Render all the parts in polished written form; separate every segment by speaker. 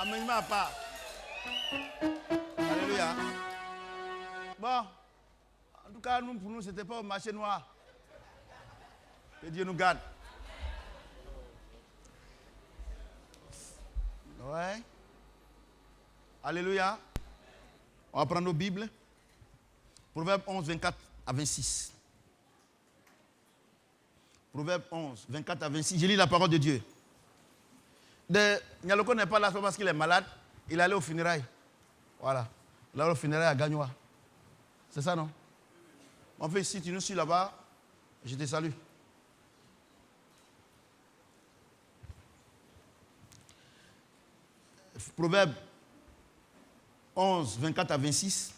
Speaker 1: Amène-moi à part. Alléluia. Bon, en tout cas, pour nous, ce n'était pas au marché noir. Que Dieu nous garde. Ouais. Alléluia. On va prendre nos Bibles. Proverbe 11, 24 à 26. Proverbe 11, 24 à 26. Je lis la parole de Dieu. Nyaloko n'est pas là parce qu'il est malade. Il est allé au funérailles. Voilà. Il est allé au funérailles à Gagnoa. C'est ça, non? Mon fils, si tu nous suis là-bas, je te salue. Proverbe 11, 24 à 26.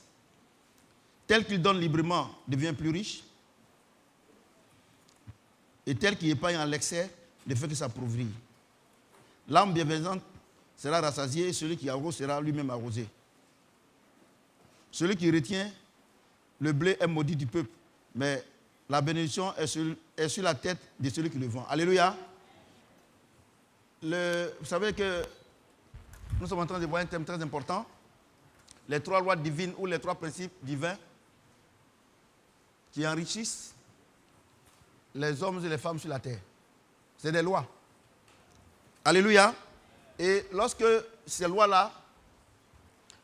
Speaker 1: Tel qu'il donne librement devient plus riche. Et tel qui épargne en l'excès ne fait que s'appauvrir. L'âme bienveillante sera rassasiée et celui qui arrose sera lui-même arrosé. Celui qui retient le blé est maudit du peuple, mais la bénédiction est sur la tête de celui qui le vend. Alléluia. Vous savez que nous sommes en train de voir un thème très important. Les 3 lois divines ou les 3 principes divins qui enrichissent les hommes et les femmes sur la terre. C'est des lois. Alléluia. Et lorsque ces lois-là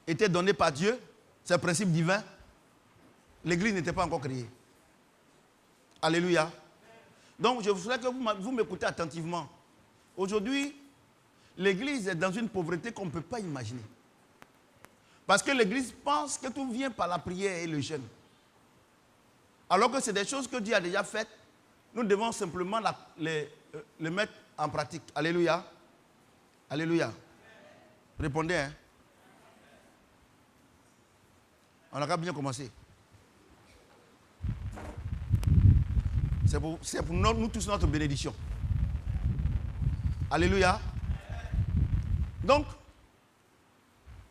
Speaker 1: étaient données par Dieu, ces principes divins, l'Église n'était pas encore créée. Alléluia. Donc, je voudrais que vous m'écoutez attentivement. Aujourd'hui, l'Église est dans une pauvreté qu'on ne peut pas imaginer. Parce que l'Église pense que tout vient par la prière et le jeûne. Alors que c'est des choses que Dieu a déjà faites. Nous devons simplement les mettre en pratique. Alléluia. Alléluia. Répondez. Hein? On a bien commencé. C'est pour nous tous notre bénédiction. Alléluia. Donc,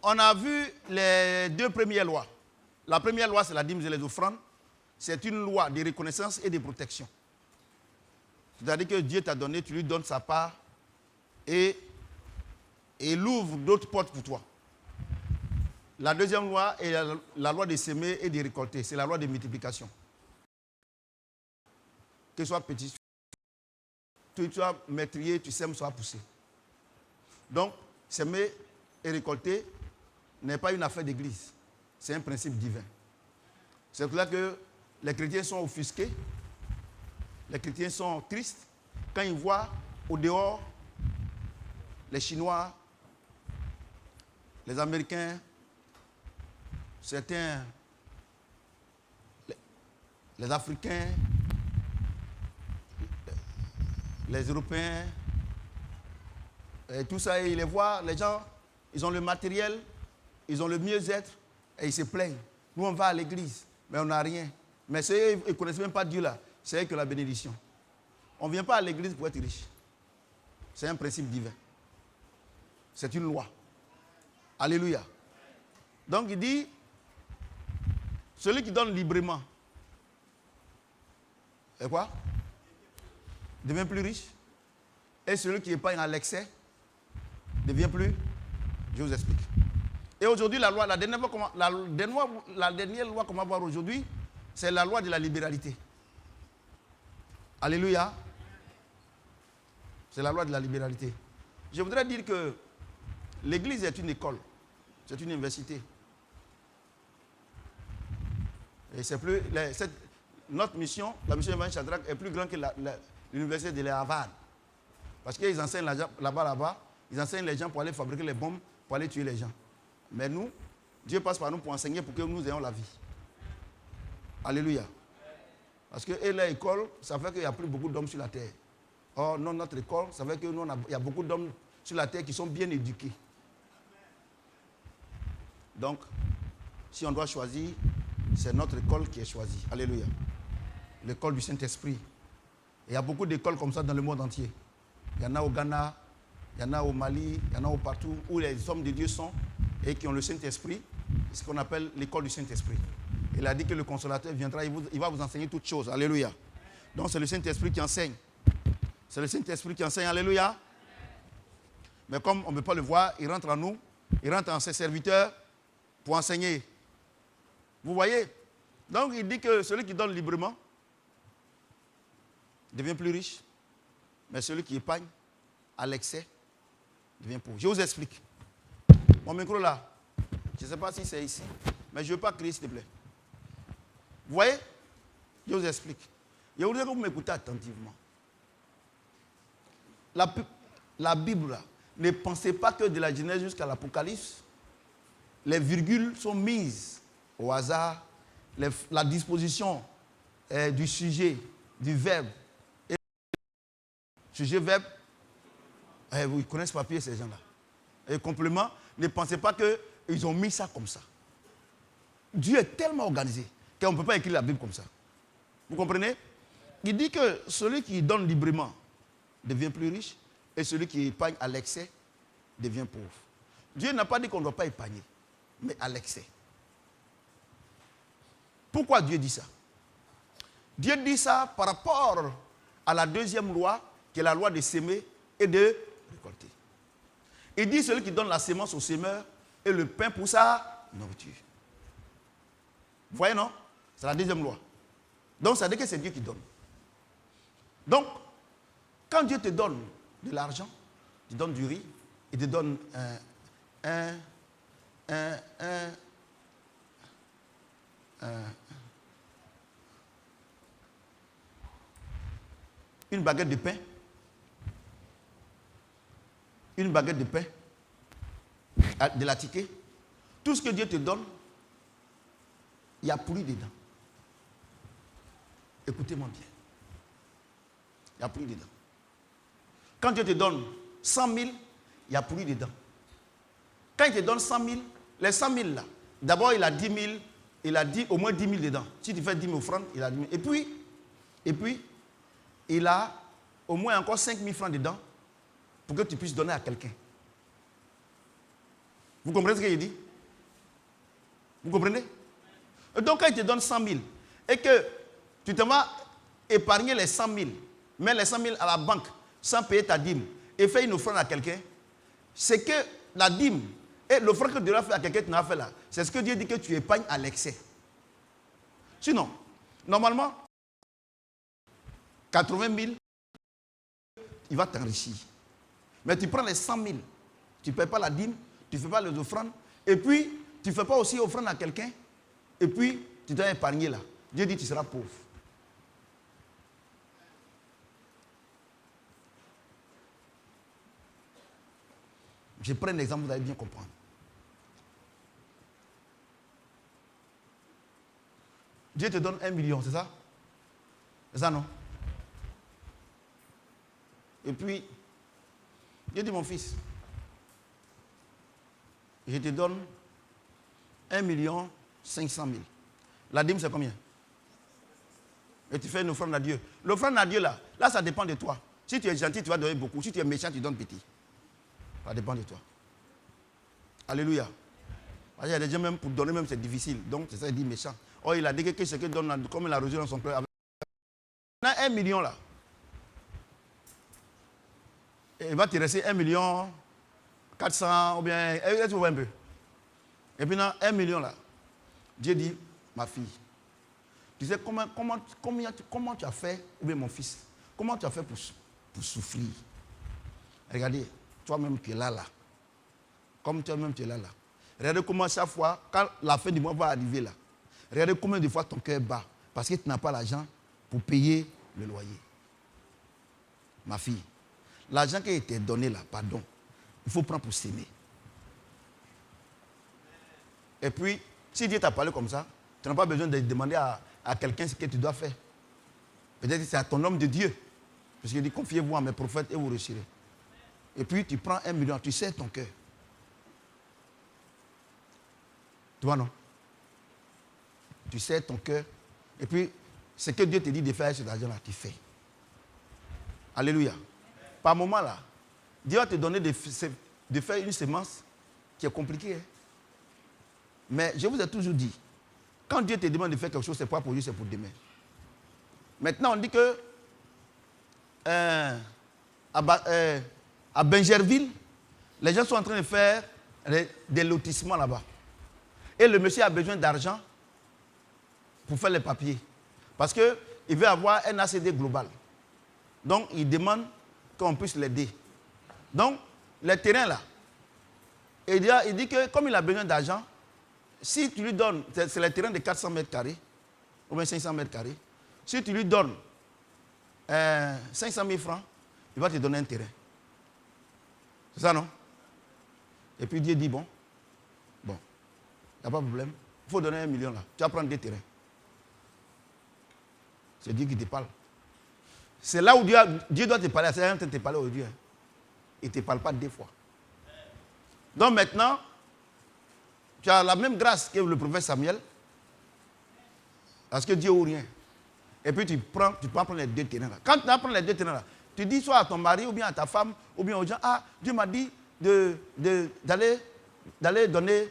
Speaker 1: on a vu les 2 premières lois. La première loi, c'est la dîme et les offrandes. C'est une loi de reconnaissance et de protection. C'est-à-dire que Dieu t'a donné, tu lui donnes sa part et il ouvre d'autres portes pour toi. La deuxième loi est la loi de s'aimer et de récolter. C'est la loi de multiplication. Que ce soit petit, tu sois maîtrier, tu sèmes, soit poussé. Donc, s'aimer et récolter n'est pas une affaire d'église. C'est un principe divin. C'est pour cela que les chrétiens sont offusqués. Les chrétiens sont tristes quand ils voient au dehors les Chinois, les Américains, certains, les Africains, les Européens, et tout ça, et ils les voient, les gens, ils ont le matériel, ils ont le mieux-être, et ils se plaignent. Nous, on va à l'église, mais on n'a rien. Mais ceux ils ne connaissent même pas Dieu là, c'est que la bénédiction. On ne vient pas à l'église pour être riche. C'est un principe divin. C'est une loi. Alléluia. Donc il dit, celui qui donne librement, et quoi? Devient plus riche. Et celui qui épargne à l'excès devient plus. Je vous explique. Et aujourd'hui, la dernière loi qu'on va voir aujourd'hui, c'est la loi de la libéralité. Alléluia. C'est la loi de la libéralité. Je voudrais dire que l'Église est une école. C'est une université. Et c'est plus. Notre mission, la mission Evan Shadrach, est plus grande que l'université de Harvard. Parce qu'ils enseignent là-bas, ils enseignent les gens pour aller fabriquer les bombes, pour aller tuer les gens. Mais nous, Dieu passe par nous pour enseigner pour que nous ayons la vie. Alléluia. Parce que et l'école, ça fait qu'il n'y a plus beaucoup d'hommes sur la terre. Or, non, notre école, ça fait qu'il y a beaucoup d'hommes sur la terre qui sont bien éduqués. Donc, si on doit choisir, c'est notre école qui est choisie. Alléluia. L'école du Saint-Esprit. Il y a beaucoup d'écoles comme ça dans le monde entier. Il y en a au Ghana, il y en a au Mali, il y en a partout où les hommes de Dieu sont et qui ont le Saint-Esprit. C'est ce qu'on appelle l'école du Saint-Esprit. Il a dit que le consolateur viendra, il va vous enseigner toutes choses. Alléluia. Donc c'est le Saint-Esprit qui enseigne. C'est le Saint-Esprit qui enseigne. Alléluia. Mais comme on ne peut pas le voir, il rentre en nous, il rentre en ses serviteurs pour enseigner. Vous voyez? Donc il dit que celui qui donne librement devient plus riche, mais celui qui épargne à l'excès devient pauvre. Je vous explique. Mon micro là, je ne sais pas si c'est ici, mais je ne veux pas crier s'il te plaît. Vous voyez? Je vous explique. Je voudrais que vous m'écoutez attentivement. La Bible, là, ne pensez pas que de la Genèse jusqu'à l'Apocalypse, les virgules sont mises au hasard, la disposition du sujet, du verbe. Et sujet, verbe, ils connaissent papier ces gens-là. Et complément, ne pensez pas qu'ils ont mis ça comme ça. Dieu est tellement organisé qu'on ne peut pas écrire la Bible comme ça. Vous comprenez? Il dit que celui qui donne librement devient plus riche et celui qui épargne à l'excès devient pauvre. Dieu n'a pas dit qu'on ne doit pas épargner, mais à l'excès. Pourquoi Dieu dit ça? Dieu dit ça par rapport à la deuxième loi, qui est la loi de s'aimer et de récolter. Il dit celui qui donne la sémence au semeur et le pain pour sa nourriture. Vous voyez, non? C'est la deuxième loi. Donc, ça veut dire que c'est Dieu qui donne. Donc, quand Dieu te donne de l'argent, il te donne du riz, il te donne une baguette de pain, de la ticket, tout ce que Dieu te donne, il y a pourri dedans. Écoutez-moi bien. Il y a pourri dedans. Quand Dieu te donne 100 000, il y a pourri dedans. Quand il te donne 100 000, les 100 000 là, d'abord il a 10 000, il a dit au moins 10 000 dedans. Si tu fais 10 000 francs, il a 10 000. Et puis, il a au moins encore 5 000 francs dedans pour que tu puisses donner à quelqu'un. Vous comprenez ce qu'il dit? Vous comprenez? Et donc quand il te donne 100 000 et que tu te vas épargner les 100 000, mets les 100 000 à la banque sans payer ta dîme et fais une offrande à quelqu'un, c'est que la dîme et l'offrande que tu dois faire à quelqu'un que tu n'as fait là, c'est ce que Dieu dit que tu épargnes à l'excès. Sinon, normalement, 80 000, il va t'enrichir. Mais tu prends les 100 000, tu ne payes pas la dîme, tu ne fais pas les offrandes, et puis tu ne fais pas aussi offrande à quelqu'un, et puis tu dois épargner là. Dieu dit que tu seras pauvre. Je prends un exemple, vous allez bien comprendre. Dieu te donne 1 million, c'est ça? C'est ça, non? Et puis, Dieu dit, mon fils, je te donne 1 500 000. La dîme, c'est combien? Et tu fais une offrande à Dieu. L'offrande à Dieu, là, ça dépend de toi. Si tu es gentil, tu vas donner beaucoup. Si tu es méchant, tu donnes petit. Ça dépend de toi. Alléluia. Il y a des gens, même pour donner, même c'est difficile. Donc, c'est ça, il dit méchant. Oh, il a dit que ce qu'il donne, comme il a reçu dans son cœur. On a 1 million là. Et il va te rester 1 400 ou bien. Est-ce que vous voyez un peu? Et puis, dans 1 million là, Dieu dit, ma fille, tu sais comment tu as fait, ou bien mon fils, comment tu as fait pour souffrir? Regardez, toi-même tu es là. Comme toi-même tu es là. Regardez comment chaque fois, quand la fin du mois va arriver là, regardez combien de fois ton cœur bat parce que tu n'as pas l'argent pour payer le loyer. Ma fille, l'argent qui a été donné là, pardon, il faut prendre pour s'aimer. Et puis, si Dieu t'a parlé comme ça, tu n'as pas besoin de demander à quelqu'un ce que tu dois faire. Peut-être que c'est à ton homme de Dieu. Parce qu'il dit, confiez-vous à mes prophètes et vous réussirez. Et puis, tu prends 1 million, tu serres ton cœur. Tu vois, non? Tu serres ton cœur. Et puis, ce que Dieu te dit de faire cet argent-là, tu fais. Alléluia. Par moment là, Dieu va te donner de faire une semence qui est compliquée. Hein? Mais je vous ai toujours dit, quand Dieu te demande de faire quelque chose, ce n'est pas pour lui, c'est pour demain. Maintenant, on dit que à Benjerville, Les gens sont en train de faire des lotissements là-bas. Et le monsieur a besoin d'argent pour faire les papiers. Parce qu'il veut avoir un ACD global. Donc, il demande qu'on puisse l'aider. Donc, les terrains là, il dit que comme il a besoin d'argent, si tu lui donnes, c'est les terrains de 400 mètres carrés, ou bien 500 mètres carrés, si tu lui donnes 500 000 francs, il va te donner un terrain. C'est ça, non? Et puis Dieu dit, bon, il n'y a pas de problème, il faut donner 1 million là, tu vas prendre 2 terrains. C'est Dieu qui te parle. C'est là où Dieu doit te parler, c'est là où te parler aujourd'hui. Il ne te parle pas 2 fois. Donc maintenant, tu as la même grâce que le prophète Samuel, parce que Dieu ou rien. Et puis tu peux prendre les 2 terrains là. Quand tu vas prendre les 2 terrains là, tu dis soit à ton mari, ou bien à ta femme, ou bien aux gens, ah, Dieu m'a dit d'aller donner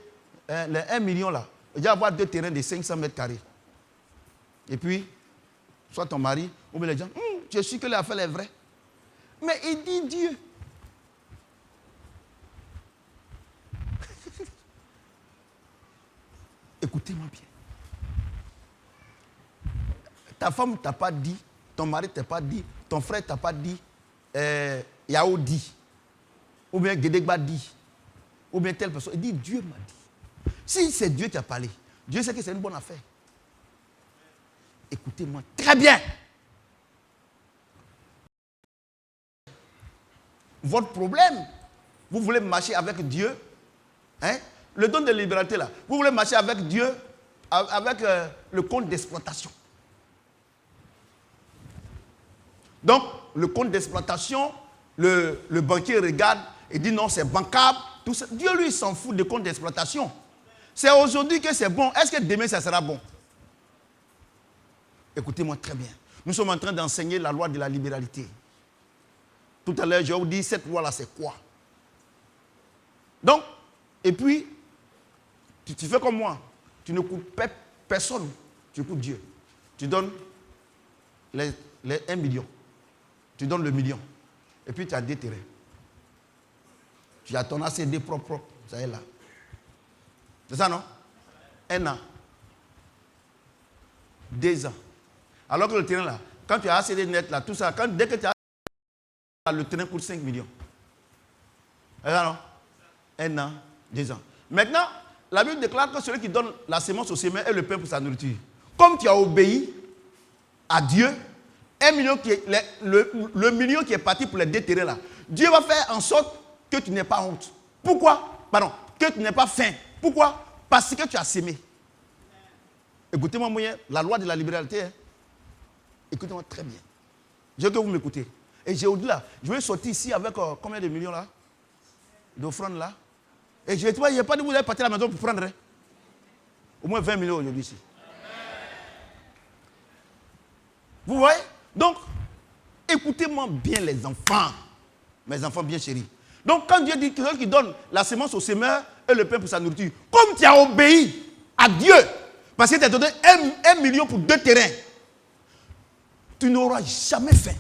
Speaker 1: les 1 million là. Il va avoir 2 terrains de 500 mètres carrés. Et puis, soit ton mari, ou bien les gens, je suis que l'affaire est vraie. Mais il dit Dieu. Écoutez-moi bien. Ta femme ne t'a pas dit, ton mari ne t'a pas dit, ton frère ne t'a pas dit, Yao dit, ou bien Gédégba dit, ou bien telle personne. Il dit Dieu m'a dit. Si c'est Dieu qui a parlé, Dieu sait que c'est une bonne affaire. Écoutez-moi très bien. Votre problème, vous voulez marcher avec Dieu, hein? Le don de liberté là, vous voulez marcher avec Dieu, avec le compte d'exploitation. Donc, le compte d'exploitation, le banquier regarde et dit non, c'est bancable. Tout ça. Dieu, lui, s'en fout de compte d'exploitation. C'est aujourd'hui que c'est bon. Est-ce que demain, ça sera bon? Écoutez-moi très bien. Nous sommes en train d'enseigner la loi de la libéralité. Tout à l'heure, je vous dis, cette loi-là, c'est quoi? Donc, et puis, tu fais comme moi. Tu ne coupes personne. Tu coupes Dieu. Tu donnes les 1 million. Tu donnes le million. Et puis, tu as 2 terrains. Tu as ton ACD propre. Ça est là. C'est ça, non? 1 an. 2 ans. Alors que le terrain là, quand tu as ACD net là, tout ça, dès que tu as le terrain coûte 5 millions. C'est ça, non? 1 an, 2 ans. Maintenant, la Bible déclare que celui qui donne la semence au semeur est le pain pour sa nourriture. Comme tu as obéi à Dieu, 1 million qui est, le million qui est parti pour les 2 terrains là, Dieu va faire en sorte que tu n'aies pas honte. Pourquoi? Pardon, que tu n'aies pas faim. Pourquoi? Parce que tu as sémé. Écoutez-moi, la loi de la libéralité. Hein? Écoutez-moi très bien. Je veux que vous m'écoutez. Et j'ai au-delà. Je vais sortir ici avec combien de millions là? D'offrandes là? Et je vais te dire, il n'y a pas de vous allez partir à la maison pour prendre. Hein? Au moins 20 millions aujourd'hui ici. Vous voyez? Donc, écoutez-moi bien les enfants. Mes enfants bien chéris. Donc, quand Dieu dit que celui qui donne la semence au semeur et le pain pour sa nourriture, comme tu as obéi à Dieu, parce qu'il t'a donné 1 million pour 2 terrains, tu n'auras jamais faim.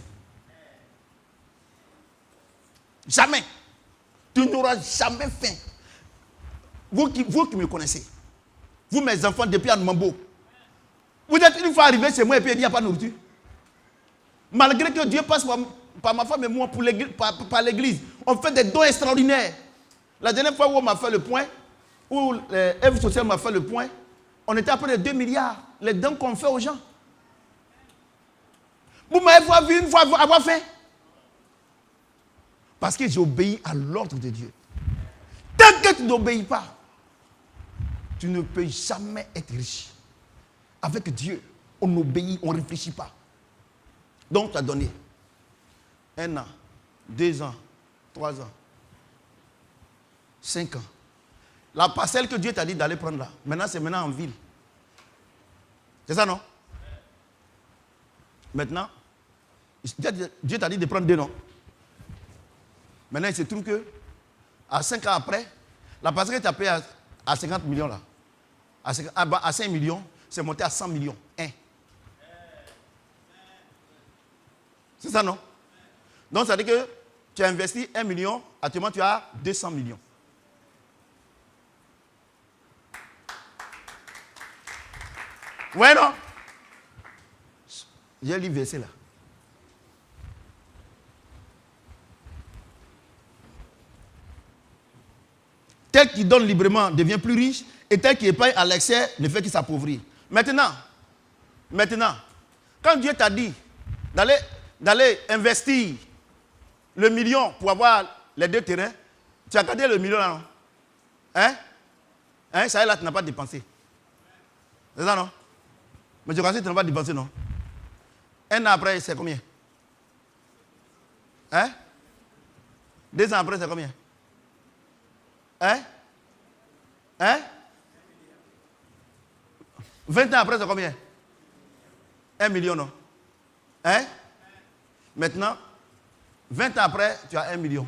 Speaker 1: Jamais. Tu n'auras jamais faim. Vous qui me connaissez, vous mes enfants depuis Anoumambo, vous êtes une fois arrivé chez moi et puis il n'y a pas de nourriture. Malgré que Dieu passe par ma femme et moi par l'église, on fait des dons extraordinaires. La dernière fois où on m'a fait le point, où Ève Sociale m'a fait le point, on était à près de 2 milliards, les dons qu'on fait aux gens. Vous m'avez vu une fois avoir faim. Parce que j'ai obéi à l'ordre de Dieu. Tant que tu n'obéis pas, tu ne peux jamais être riche. Avec Dieu, on obéit, on ne réfléchit pas. Donc tu as donné 1 an, 2 ans, 3 ans, 5 ans. La parcelle que Dieu t'a dit d'aller prendre là, maintenant c'est maintenant en ville. C'est ça, non? Maintenant, Dieu t'a dit de prendre 2 noms. Maintenant, il se trouve que, à 5 ans après, la parcelle que tu as payée à 50 millions là, à 5 millions, c'est monté à 100 millions. 1. C'est ça, non? Donc, ça veut dire que tu as investi 1 million, actuellement tu as 200 millions. Ouais, non? J'ai lu le verset là. Tel qui donne librement devient plus riche, et tel qui épargne à l'excès ne fait que s'appauvrir. Maintenant, quand Dieu t'a dit d'aller investir le million pour avoir les 2 terrains, tu as gardé le million là, non? Ça y est là, tu n'as pas dépensé. C'est ça, non? Mais tu pensais que tu n'as pas dépensé, non? 1 an après, c'est combien? 2 ans après, c'est combien? 20 ans après, c'est combien? 1 million, non? Maintenant, 20 ans après, tu as 1 million.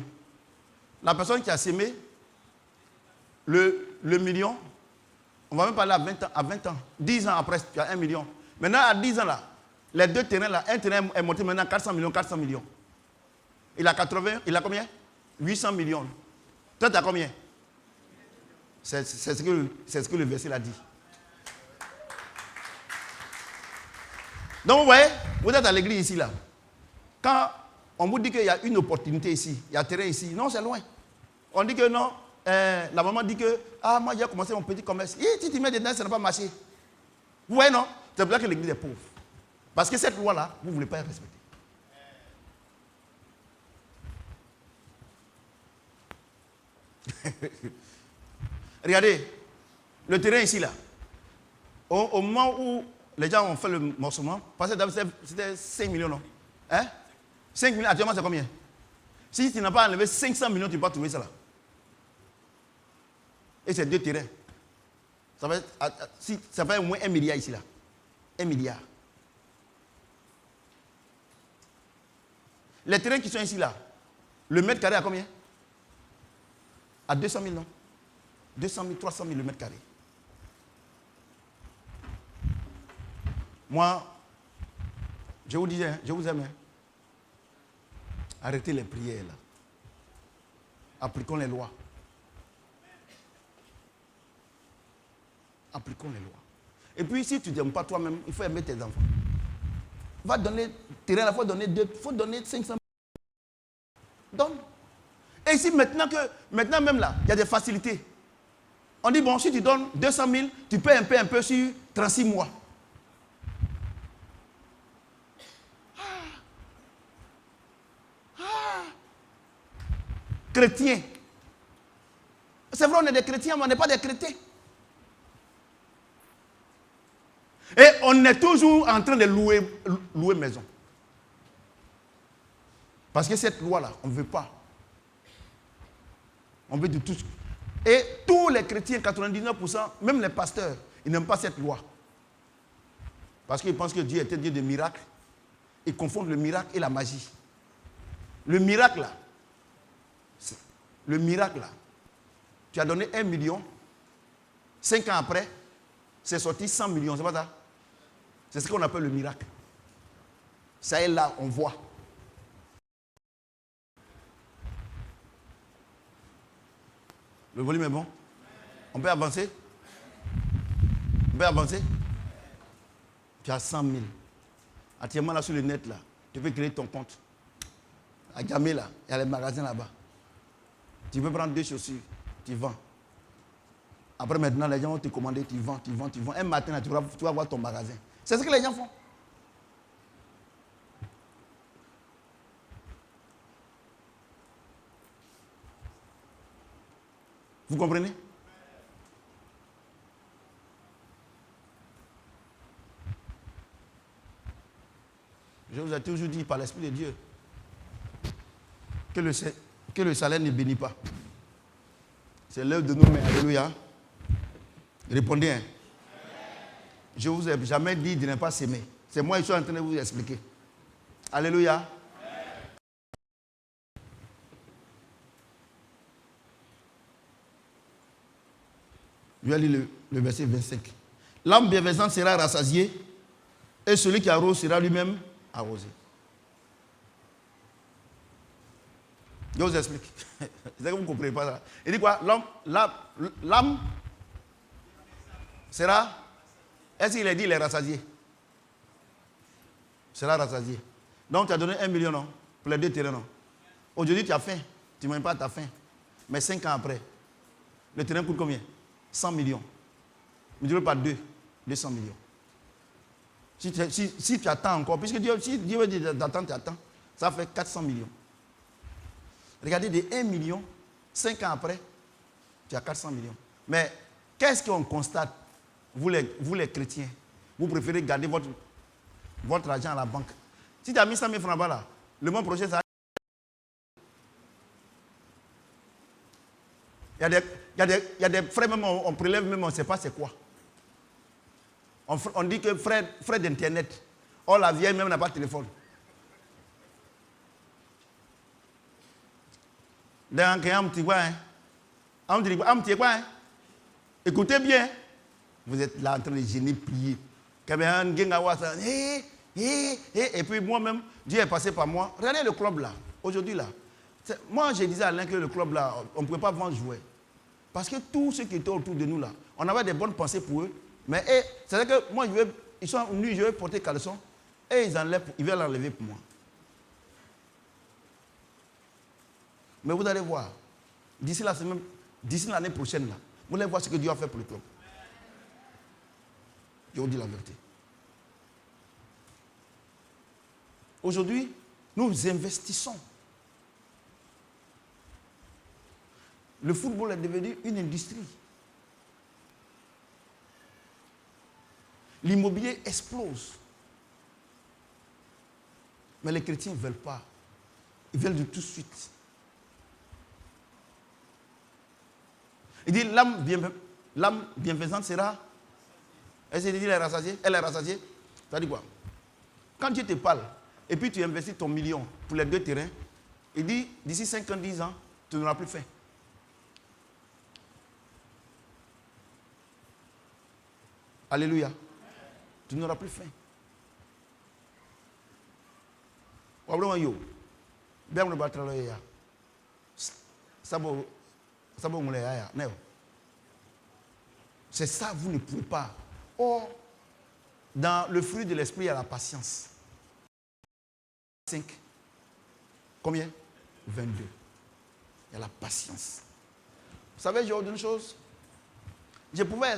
Speaker 1: La personne qui a sémé le million, on va même parler à 20 ans. 10 ans après, tu as 1 million. Maintenant, à 10 ans, là, les 2 terrains, là, un terrain est monté maintenant à 400 millions. Il a 80, il a combien? 800 millions. Toi, tu as combien? C'est ce que le verset l'a dit. Donc, vous voyez, vous êtes à l'église ici, là. Quand on vous dit qu'il y a une opportunité ici, il y a terrain ici, non, c'est loin. On dit que non, la maman dit que, moi j'ai commencé mon petit commerce. Si tu mets dedans, ça n'a pas marché. Vous voyez, non? C'est pour ça que l'église est pauvre. Parce que cette loi-là, vous ne voulez pas la respecter. Regardez, le terrain ici, là. Au moment où les gens ont fait le morcellement, parce que c'était 5 millions, non? 5 millions, actuellement, c'est combien? Si tu n'as pas enlevé 500 millions, tu ne peux pas trouver ça là. Et c'est 2 terrains. Ça fait au moins 1 milliard ici, là. 1 milliard. Les terrains qui sont ici, là, le mètre carré à combien? À 200 000, non? 200 000, 300 000 le mètre carré. Moi, je vous disais, je vous aime. Arrêtez les prières, là. Appliquons les lois. Appliquons les lois. Et puis, si tu n'aimes pas toi-même, il faut aimer tes enfants. Va donner terrain, il faut donner 500 000. Donne. Et ici, maintenant même là, il y a des facilités. On dit, bon, si tu donnes 200 000, tu paies un peu sur 36 mois. Chrétiens. C'est vrai, on est des chrétiens, mais on n'est pas des chrétiens. Et on est toujours en train de louer maison. Parce que cette loi-là, on ne veut pas. On veut de tout. Et tous les chrétiens, 99%, même les pasteurs, ils n'aiment pas cette loi. Parce qu'ils pensent que Dieu est un Dieu de miracles. Ils confondent le miracle et la magie. Le miracle là, tu as donné 1 million, 5 ans après, c'est sorti 100 millions, c'est pas ça? C'est ce qu'on appelle le miracle. Ça est là, on voit. Le volume est bon? On peut avancer? Tu as 100 000. Actuellement, là, sur le net, là, tu peux créer ton compte. À Gamé, là, il y a les magasins là-bas. Tu peux prendre 2 chaussures, tu vends. Après, maintenant, les gens vont te commander, tu vends. Un matin, là, tu vas voir ton magasin. C'est ce que les gens font. Vous comprenez? Je vous ai toujours dit par l'Esprit de Dieu que le salaire ne bénit pas. C'est l'œuvre de nos mains. Alléluia. Répondez. Hein. Je ne vous ai jamais dit de ne pas s'aimer. C'est moi qui suis en train de vous expliquer. Alléluia. Je vais lire le verset 25. L'âme bienfaisante sera rassasiée et celui qui arrose sera lui-même arrosé. Je vous explique. C'est que vous ne comprenez pas ça. Il dit quoi? L'âme sera. Est-ce qu'il a dit il est rassasié? Sera rassasié. Donc tu as donné 1 million, non? Pour les 2 terrains, non? Aujourd'hui tu as faim. Tu ne manges pas ta faim. Mais 5 ans après, le terrain coûte combien? 100 millions. Multiplié par 2, 200 millions. Si tu attends encore, puisque Dieu veut dire d'attendre, tu attends, ça fait 400 millions. Regardez, de 1 million, 5 ans après, tu as 400 millions. Mais qu'est-ce qu'on constate, vous les chrétiens? Vous préférez garder votre argent à la banque. Si tu as mis 100 000 francs là-bas, là, le mois prochain, ça. Il y a des frais, même on prélève, même on ne sait pas c'est quoi. On dit que frais d'internet. Or, la vieille même n'a pas de téléphone. Écoutez bien. Vous êtes là en train de gêner, prier. Et puis moi-même, Dieu est passé par moi. Regardez le club là, aujourd'hui là. Moi, je disais à Alain que le club là, on ne pouvait pas vendre jouets. Parce que tous ceux qui étaient autour de nous là, on avait des bonnes pensées pour eux. Mais c'est-à-dire que moi, ils sont venus, je vais porter caleçon. Et ils veulent l'enlever pour moi. Mais vous allez voir, d'ici l'année prochaine, là, vous allez voir ce que Dieu a fait pour le club. Je vous dis la vérité. Aujourd'hui, nous investissons. Le football est devenu une industrie. L'immobilier explose. Mais les chrétiens ne veulent pas. Ils veulent de tout de suite. Il dit l'âme bienfaisante sera. Est-ce qu'il dit elle est rassasiée? Elle est rassasiée. Ça dit quoi? Quand Dieu te parle, et puis tu investis ton million pour les 2 terrains, il dit d'ici 5 ans, 10 ans, tu n'auras plus faim. Alléluia. Tu n'auras plus faim. C'est ça, vous ne pouvez pas. Or, dans le fruit de l'esprit, il y a la patience. 5. Combien? 22. Il y a la patience. Vous savez, j'ai une chose. Je pouvais,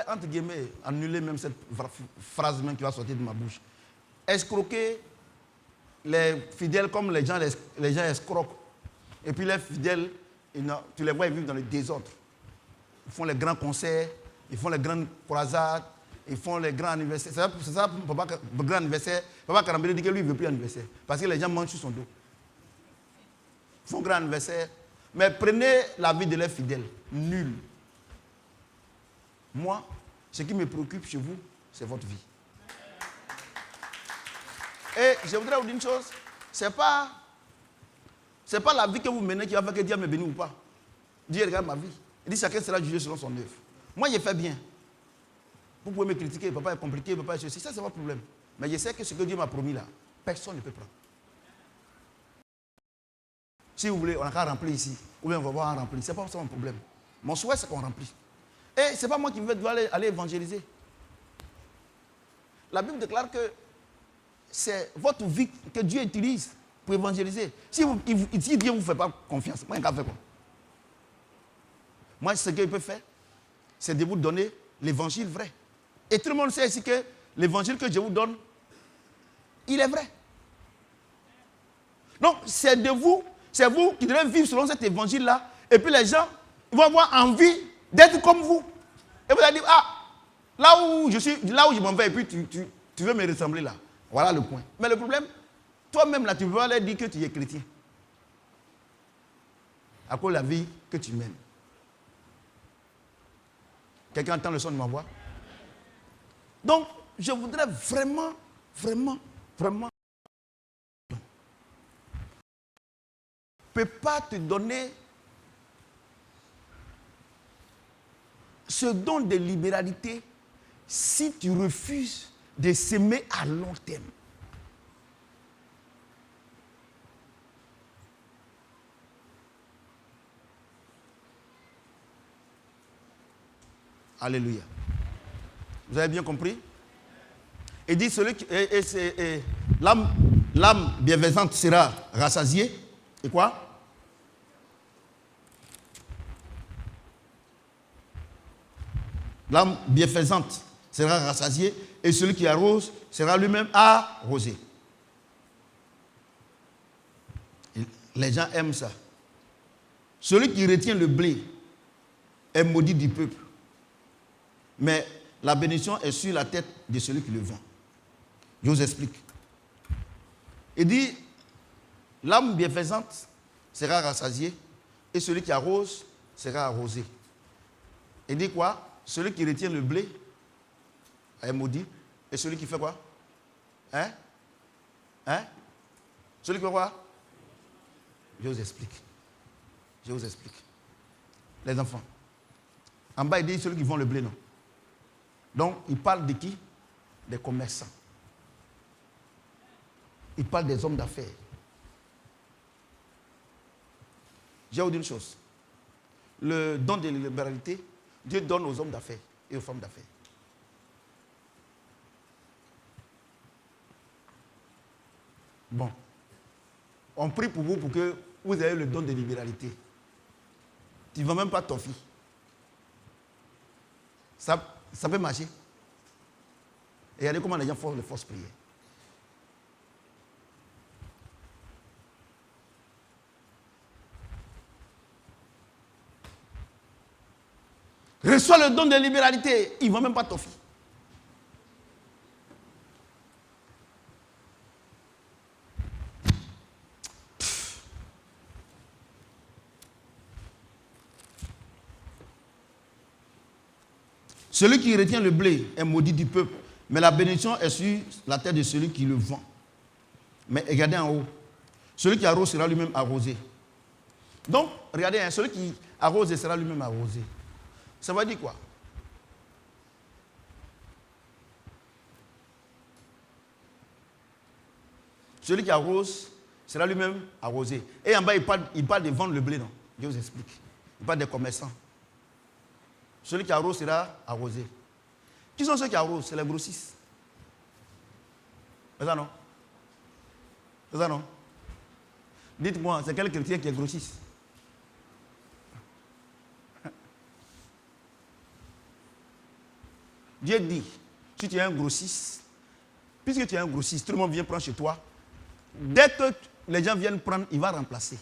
Speaker 1: entre guillemets, annuler même cette phrase même qui va sortir de ma bouche. Escroquer les fidèles comme les gens escroquent. Et puis les fidèles, tu les vois vivre dans le désordre. Ils font les grands concerts, ils font les grandes croisades, ils font les grands anniversaires. C'est ça, papa, grand anniversaire. Papa Karambele dit que lui, il ne veut plus anniversaire. Parce que les gens mangent sur son dos. Ils font grand anniversaire. Mais prenez la vie de leurs fidèles. Nul. Moi, ce qui me préoccupe chez vous, c'est votre vie. Et je voudrais vous dire une chose, c'est pas la vie que vous menez qui va faire que Dieu me bénit ou pas. Dieu regarde ma vie. Il dit chacun sera jugé selon son œuvre. Moi, je fais bien. Vous pouvez me critiquer, papa est compliqué, papa est ceci. Ça, c'est votre problème. Mais je sais que ce que Dieu m'a promis là, personne ne peut prendre. Si vous voulez, on a qu'à remplir ici. Ou bien on va voir en remplir. Ce n'est pas ça mon problème. Mon souhait, c'est qu'on remplit. Et ce n'est pas moi qui dois aller évangéliser. La Bible déclare que c'est votre vie que Dieu utilise pour évangéliser. Si Dieu ne vous fait pas confiance, moi, je vais faire quoi? Moi, ce qu'il peut faire, c'est de vous donner l'évangile vrai. Et tout le monde sait ici que l'évangile que je vous donne, il est vrai. Donc, c'est vous qui devez vivre selon cet évangile-là. Et puis les gens vont avoir envie d'être comme vous. Et vous allez dire, là où je m'en vais, et puis tu veux me ressembler là. Voilà le point. Mais le problème, toi-même là, tu veux aller dire que tu es chrétien. À cause de la vie que tu mènes. Quelqu'un entend le son de ma voix? Donc, je voudrais vraiment ne peux pas te donner ce don de libéralité si tu refuses de s'aimer à long terme. Alléluia. Vous avez bien compris? Il dit, l'âme bienfaisante sera rassasiée. Et quoi? L'âme bienfaisante sera rassasiée et celui qui arrose sera lui-même arrosé. Et les gens aiment ça. Celui qui retient le blé est maudit du peuple. Mais la bénédiction est sur la tête de celui qui le vend. Je vous explique. Il dit, l'âme bienfaisante sera rassasiée et celui qui arrose sera arrosé. Il dit quoi? Celui qui retient le blé est maudit. Et celui qui fait quoi? Hein? Celui qui fait quoi? Je vous explique. Je vous explique. Les enfants. En bas, il dit celui qui vend le blé, non? Donc, il parle de qui? Des commerçants. Il parle des hommes d'affaires. Je vais vous dire une chose. Le don de libéralité, Dieu donne aux hommes d'affaires et aux femmes d'affaires. Bon. On prie pour vous pour que vous ayez le don de libéralité. Tu ne vends même pas ton fils. Ça peut marcher. Et regardez comment les gens font les fausses prières. Reçois le don de libéralité. Il ne vend même pas ton fils. Celui qui retient le blé est maudit du peuple, mais la bénédiction est sur la tête de celui qui le vend. Mais regardez en haut. Celui qui arrose sera lui-même arrosé. Donc, regardez, celui qui arrose sera lui-même arrosé. Ça veut dire quoi? Celui qui arrose sera lui-même arrosé. Et en bas, il parle de vendre le blé, non? Je vous explique. Il parle des commerçants. Celui qui arrose sera arrosé. Qui sont ceux qui arrosent? C'est les grossistes. C'est ça, non? C'est ça, non? Dites-moi, c'est quel chrétien qui est grossiste? Dieu dit, si tu es un grossiste, puisque tu es un grossiste, tout le monde vient prendre chez toi. Dès que les gens viennent prendre, il va remplacer.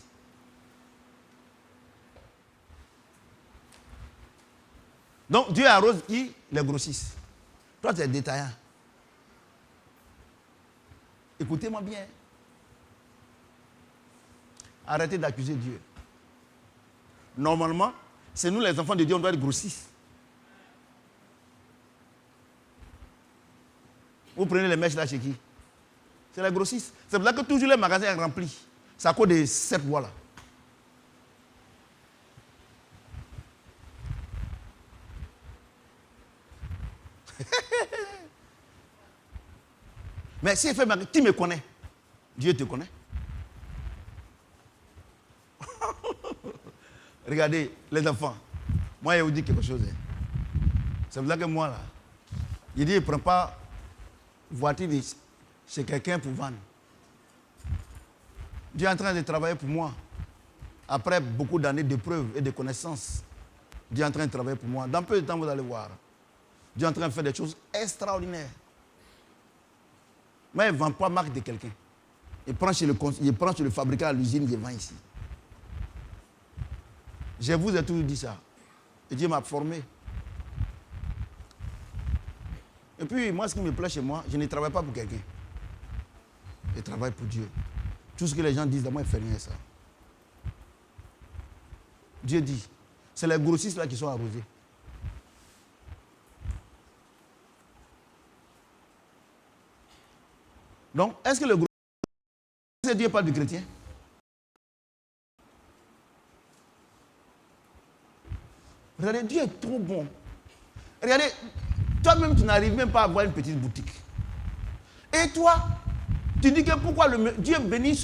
Speaker 1: Donc Dieu arrose qui? Les grossistes. Toi, tu es détaillant. Écoutez-moi bien. Arrêtez d'accuser Dieu. Normalement, c'est nous les enfants de Dieu, on doit être grossistes. Vous prenez les mèches là chez qui? C'est les grossistes. C'est pour ça que toujours les magasins sont remplis. C'est à cause de cette voie-là. Mais si il fait magasin, qui me connaît? Dieu te connaît. Regardez, les enfants. Moi, je vous dis quelque chose. C'est pour ça que moi, là, je dis, je ne prends pas voiture chez quelqu'un pour vendre. Dieu est en train de travailler pour moi. Après beaucoup d'années de preuves et de connaissances, Dieu est en train de travailler pour moi. Dans peu de temps, vous allez voir. Dieu est en train de faire des choses extraordinaires. Mais il ne vend pas la marque de quelqu'un. Il prend chez le fabricant à l'usine, il vend ici. Je vous ai toujours dit ça. Et Dieu m'a formé. Et puis, moi, ce qui me plaît chez moi, je ne travaille pas pour quelqu'un. Je travaille pour Dieu. Tout ce que les gens disent de moi, il ne fait rien ça. Dieu dit, c'est les grossistes là qui sont arrosés. Donc, est-ce que le grossiste, Dieu parle du chrétien? Regardez, Dieu est trop bon. Regardez, toi-même, tu n'arrives même pas à avoir une petite boutique. Et toi, tu dis que pourquoi Dieu bénit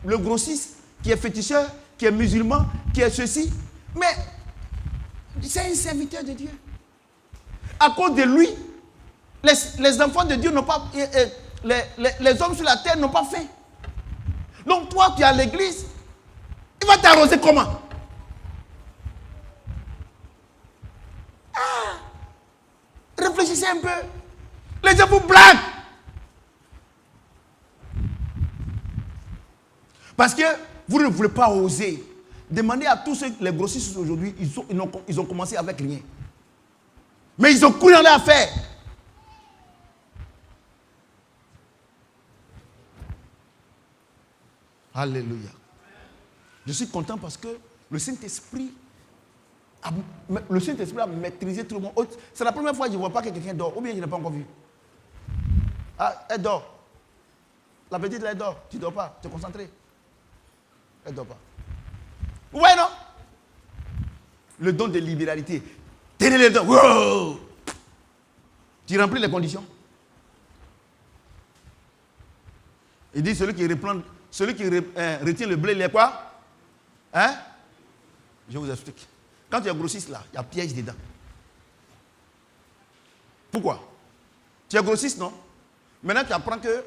Speaker 1: le grossiste qui est féticheur, qui est musulman, qui est ceci. Mais c'est un serviteur de Dieu. à cause de lui, les enfants de Dieu n'ont pas, les hommes sur la terre n'ont pas faim. Donc toi, tu es à l'église, il va t'arroser comment? Réfléchissez un peu. Les gens vous blaguent. Parce que vous ne voulez pas oser. Demandez à tous ceux, les grossistes aujourd'hui, ils ont commencé avec rien. Mais ils ont couru dans leur affaire. Alléluia. Je suis content parce que le Saint-Esprit a maîtrisé tout le monde. C'est la première fois que je ne vois pas que quelqu'un dort. Ou bien je n'ai pas encore vu. Ah, elle dort. La petite, elle dort. Tu ne dors pas. Tu es concentré. Elle ne dort pas. Ouais, non? Le don de libéralité. Tenez les dents. Wow! Tu remplis les conditions. Il dit celui qui retient le blé, il est quoi? Hein? Je vous explique. Quand tu es grossiste là, il y a piège dedans. Pourquoi? Tu es grossiste, non? Maintenant, tu apprends que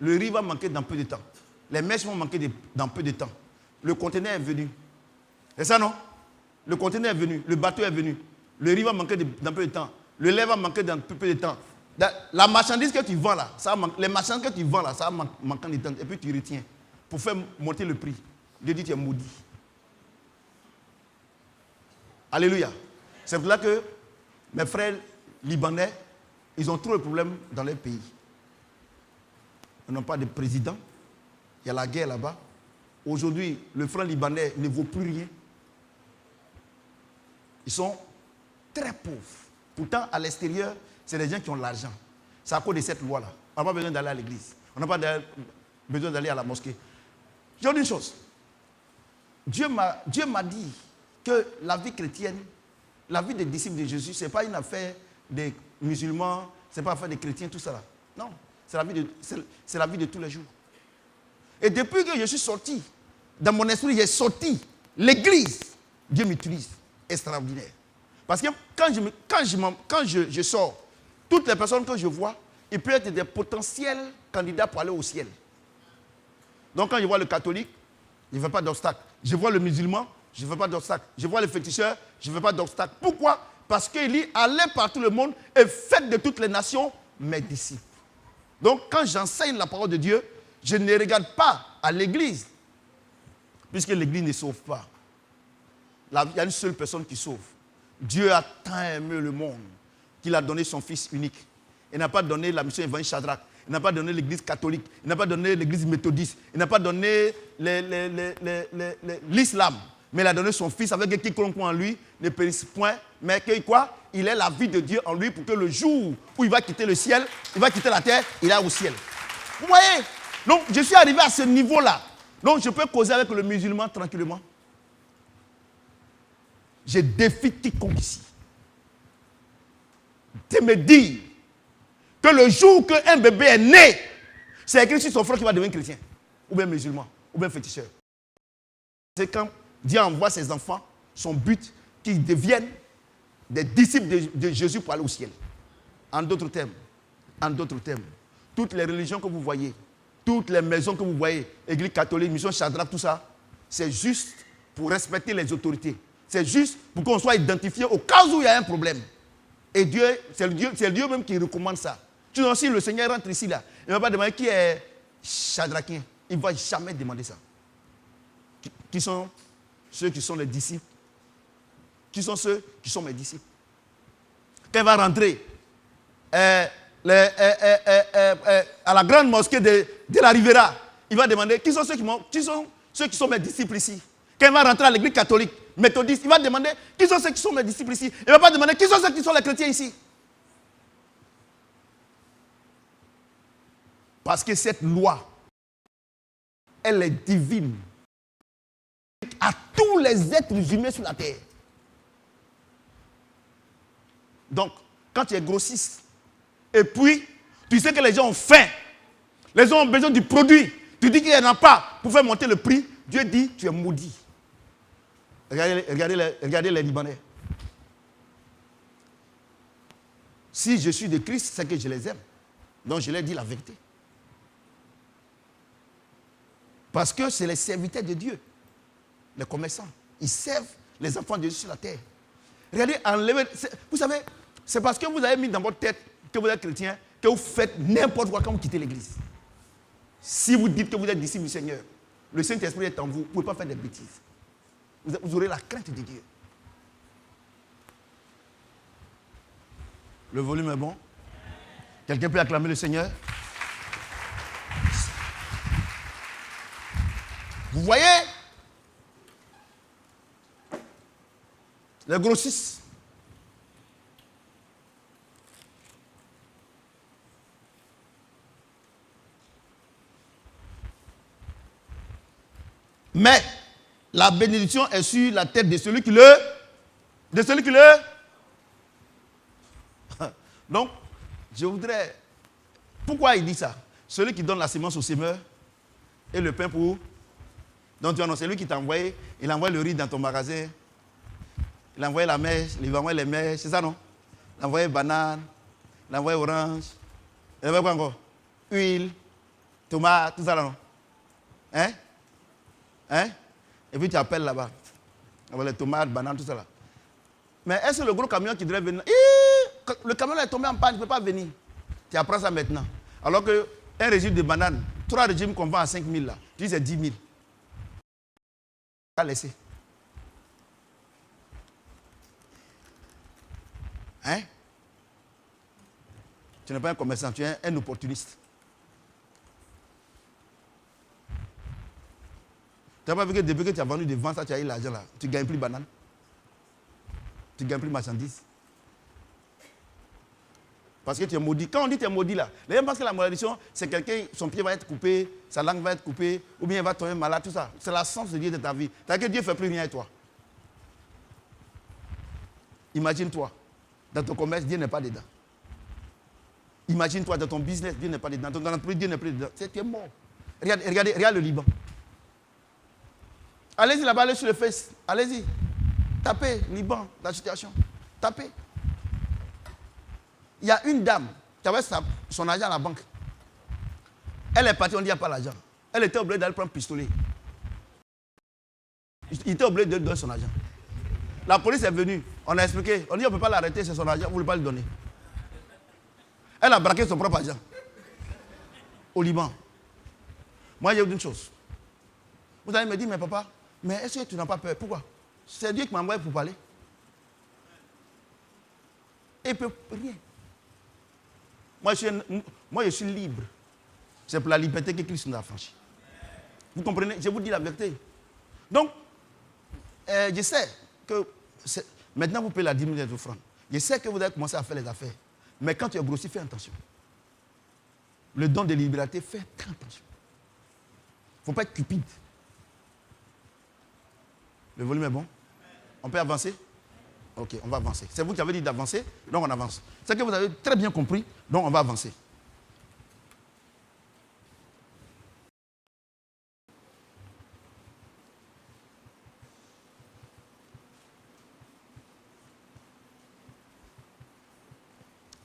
Speaker 1: le riz va manquer dans peu de temps. Les mèches vont manquer dans peu de temps. Le conteneur est venu. C'est ça, non? Le conteneur est venu. Le bateau est venu. Le riz va manquer dans peu de temps. Le lait va manquer dans peu de temps. La marchandise que tu vends là, les marchandises que tu vends là, ça va manquer de temps. Et puis tu retiens pour faire monter le prix. Dieu dit tu es maudit. Alléluia. C'est pour là que mes frères libanais, ils ont trop de problèmes dans leur pays. Ils n'ont pas de président. Il y a la guerre là-bas. Aujourd'hui, le franc libanais ne vaut plus rien. Ils sont très pauvres. Pourtant, à l'extérieur, c'est les gens qui ont l'argent. C'est à cause de cette loi-là. On n'a pas besoin d'aller à l'église. On n'a pas besoin d'aller à la mosquée. Je dis une chose. Dieu m'a dit que la vie chrétienne, la vie des disciples de Jésus, ce n'est pas une affaire des musulmans, ce n'est pas une affaire des chrétiens, tout ça là. Non, c'est la vie de tous les jours. Et depuis que je suis sorti, dans mon esprit, j'ai sorti l'église. Dieu m'utilise. Extraordinaire. Parce que quand je sors, toutes les personnes que je vois, ils peuvent être des potentiels candidats pour aller au ciel. Donc quand je vois le catholique, je ne fais pas d'obstacle. Je vois le musulman, je ne fais pas d'obstacle. Je vois le féticheur, je ne fais pas d'obstacle. Pourquoi? Parce qu'il dit, allez par tout le monde et faites de toutes les nations mes disciples. Donc quand j'enseigne la parole de Dieu, je ne regarde pas à l'église, puisque l'église ne sauve pas. Il y a une seule personne qui sauve. Dieu a tant aimé le monde qu'il a donné son Fils unique. Il n'a pas donné la mission évangélique Shadrach. Il n'a pas donné l'église catholique. Il n'a pas donné l'église méthodiste. Il n'a pas donné l'islam. Mais il a donné son Fils avec quiconque en lui ne périsse point. Mais que quoi? Il est la vie de Dieu en lui pour que le jour où il va quitter le ciel, il va quitter la terre, il est au ciel. Vous voyez? Donc je suis arrivé à ce niveau-là. Donc je peux causer avec le musulman tranquillement. Je défie quiconque ici de me dire que le jour qu'un bébé est né, c'est écrit sur son front qu'il va devenir chrétien, ou bien musulman, ou bien féticheur. C'est quand Dieu envoie ses enfants, son but, qu'ils deviennent des disciples de Jésus pour aller au ciel. En d'autres termes, toutes les religions que vous voyez, toutes les maisons que vous voyez, église catholique, mission Shadrach, tout ça, c'est juste pour respecter les autorités. C'est juste pour qu'on soit identifié au cas où il y a un problème. Et Dieu, c'est Dieu même qui recommande ça. Sinon, si le Seigneur rentre ici, là, il ne va pas demander qui est Shadrachien. Il ne va jamais demander ça. Qui sont ceux qui sont les disciples? Qui sont ceux qui sont mes disciples? Quand il va rentrer à la grande mosquée de la Rivera, il va demander qui sont ceux qui sont mes disciples ici? Quand il va rentrer à l'église catholique, méthodiste, il va demander qui sont ceux qui sont mes disciples ici. Il ne va pas demander qui sont ceux qui sont les chrétiens ici. Parce que cette loi, elle est divine à tous les êtres humains sur la terre. Donc, quand tu es grossiste, et puis, tu sais que les gens ont faim, les gens ont besoin du produit, tu dis qu'il n'y en a pas pour faire monter le prix, Dieu dit, tu es maudit. Regardez les Libanais. Si je suis de Christ, c'est que je les aime. Donc je leur dis la vérité. Parce que c'est les serviteurs de Dieu, les commerçants. Ils servent les enfants de Dieu sur la terre. Regardez, enlevez. Vous savez, c'est parce que vous avez mis dans votre tête que vous êtes chrétien que vous faites n'importe quoi quand vous quittez l'église. Si vous dites que vous êtes disciple du Seigneur, le Saint-Esprit est en vous, vous ne pouvez pas faire des bêtises. Vous aurez la crainte de Dieu. Le volume est bon. Quelqu'un peut acclamer le Seigneur? Vous voyez? Les grossistes. Mais la bénédiction est sur la tête de celui qui le... De celui qui le... Donc, je voudrais... Pourquoi il dit ça? Celui qui donne la semence au semeur et le pain pour... Donc, tu vois, c'est lui qui t'a envoyé. Il envoie le riz dans ton magasin. Il envoie la mèche. Il envoie les mèches. C'est ça, non? Il envoie banane. Il envoie orange. Il envoie quoi encore? Huile. Tomate. Tout ça, là, non? Hein? Hein? Et puis tu appelles là-bas. Les tomates, bananes, tout ça là. Mais est-ce que le gros camion qui devrait venir... Le camion est tombé en panne, il ne peut pas venir. Tu apprends ça maintenant. Alors qu'un régime de bananes, 3 régimes qu'on vend à 5 000 là, tu dis c'est 10 000. Tu vas laisser. Hein? Tu n'es pas un commerçant, tu es un opportuniste. Tu n'as pas vu que depuis que tu as vendu des ventes, tu as eu l'argent là. Tu ne gagnes plus banane. Tu ne gagnes plus marchandises. Parce que tu es maudit. Quand on dit que tu es maudit là, les gens pensent que la malédiction, c'est quelqu'un, son pied va être coupé, sa langue va être coupée, ou bien il va tomber malade, tout ça. C'est la sens de Dieu de ta vie. C'est-à-dire que Dieu ne fait plus rien avec toi. Imagine-toi, dans ton commerce, Dieu n'est pas dedans. Imagine-toi, dans ton business, Dieu n'est pas dedans. Dans ton entreprise, Dieu n'est plus dedans. Tu es mort. Regarde le Liban. Allez-y là-bas, allez sur le Face. Allez-y. Tapez Liban, la situation. Tapez. Il y a une dame qui avait son argent à la banque. Elle est partie, on dit qu'il n'y a pas l'argent. Elle était obligée d'aller prendre un pistolet. Il était obligé de donner son argent. La police est venue. On a expliqué. On dit on ne peut pas l'arrêter, c'est son argent, vous ne voulez pas lui donner. Elle a braqué son propre argent. Au Liban. Moi, j'ai dit une chose. Vous allez me dire, mais papa, mais est-ce que tu n'as pas peur? Pourquoi? C'est Dieu qui m'a envoyé pour parler. Et il ne peut rien. Moi, je suis libre. C'est pour la liberté que Christ nous a franchi. Vous comprenez? Je vous dis la vérité. Donc, je sais que maintenant vous payez la 10 000 des offrandes. Je sais que vous avez commencé à faire les affaires. Mais quand tu es grossi, fais attention. Le don de liberté, fais très attention. Il ne faut pas être cupide. Le volume est bon? On peut avancer? Ok, on va avancer. C'est vous qui avez dit d'avancer, donc on avance. C'est que vous avez très bien compris, donc on va avancer.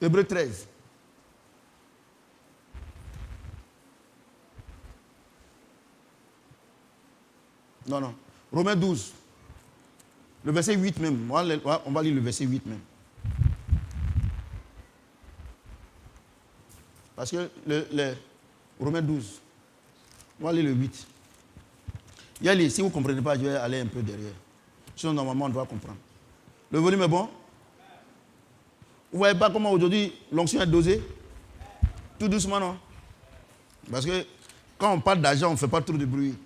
Speaker 1: Hébreux 13. Non. Romains 12. Le verset 8 même. On va lire le verset 8 même. Parce que le Romains 12. On va lire le 8. Si vous ne comprenez pas, je vais aller un peu derrière. Sinon, normalement, on doit comprendre. Le volume est bon? Vous ne voyez pas comment aujourd'hui l'onction est dosée? Tout doucement, non? Parce que quand on parle d'argent, on ne fait pas trop de bruit.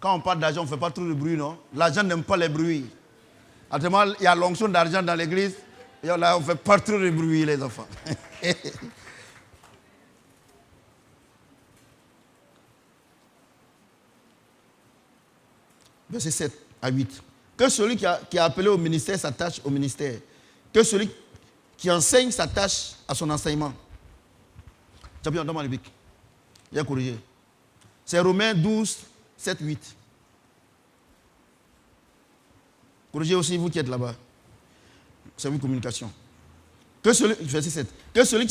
Speaker 1: Quand on parle d'argent, on ne fait pas trop de bruit, non? L'argent n'aime pas les bruits. Actuellement, il y a l'onction d'argent dans l'église. Et là, on ne fait pas trop de bruit, les enfants. Verset 7 à 8. Que celui qui est appelé au ministère s'attache au ministère. Que celui qui enseigne s'attache à son enseignement. Champion, donne-moi le bic. Il a corrigé. C'est Romains 12, 7, 8. Corrigez aussi vous qui êtes là-bas. C'est une communication. Verset 7. Que celui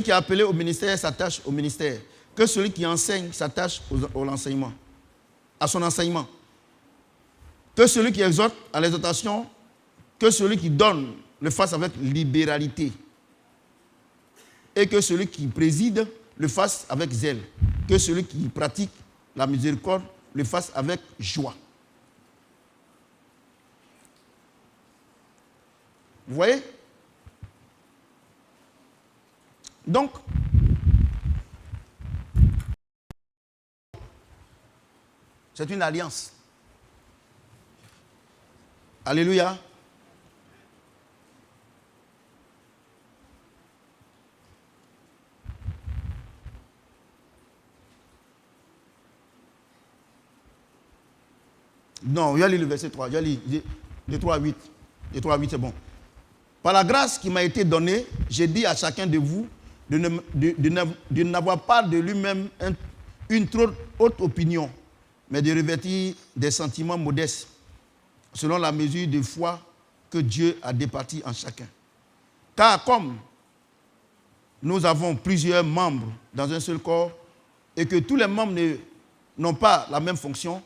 Speaker 1: qui est appelé au ministère s'attache au ministère. Que celui qui enseigne s'attache à l'enseignement, à son enseignement. Que celui qui exhorte à l'exhortation, que celui qui donne le fasse avec libéralité. Et que celui qui préside le fasse avec zèle. Que celui qui pratique la miséricorde le fasse avec joie. Vous voyez? Donc, c'est une alliance. Alléluia. Non, je vais lire le verset 3. Je vais lire de 3 à 8. De 3 à 8, c'est bon. Par la grâce qui m'a été donnée, j'ai dit à chacun de vous de n'avoir pas de lui-même une trop haute opinion, mais de revêtir des sentiments modestes, selon la mesure de foi que Dieu a départie en chacun. Car comme nous avons plusieurs membres dans un seul corps, et que tous les membres n'ont pas la même fonction,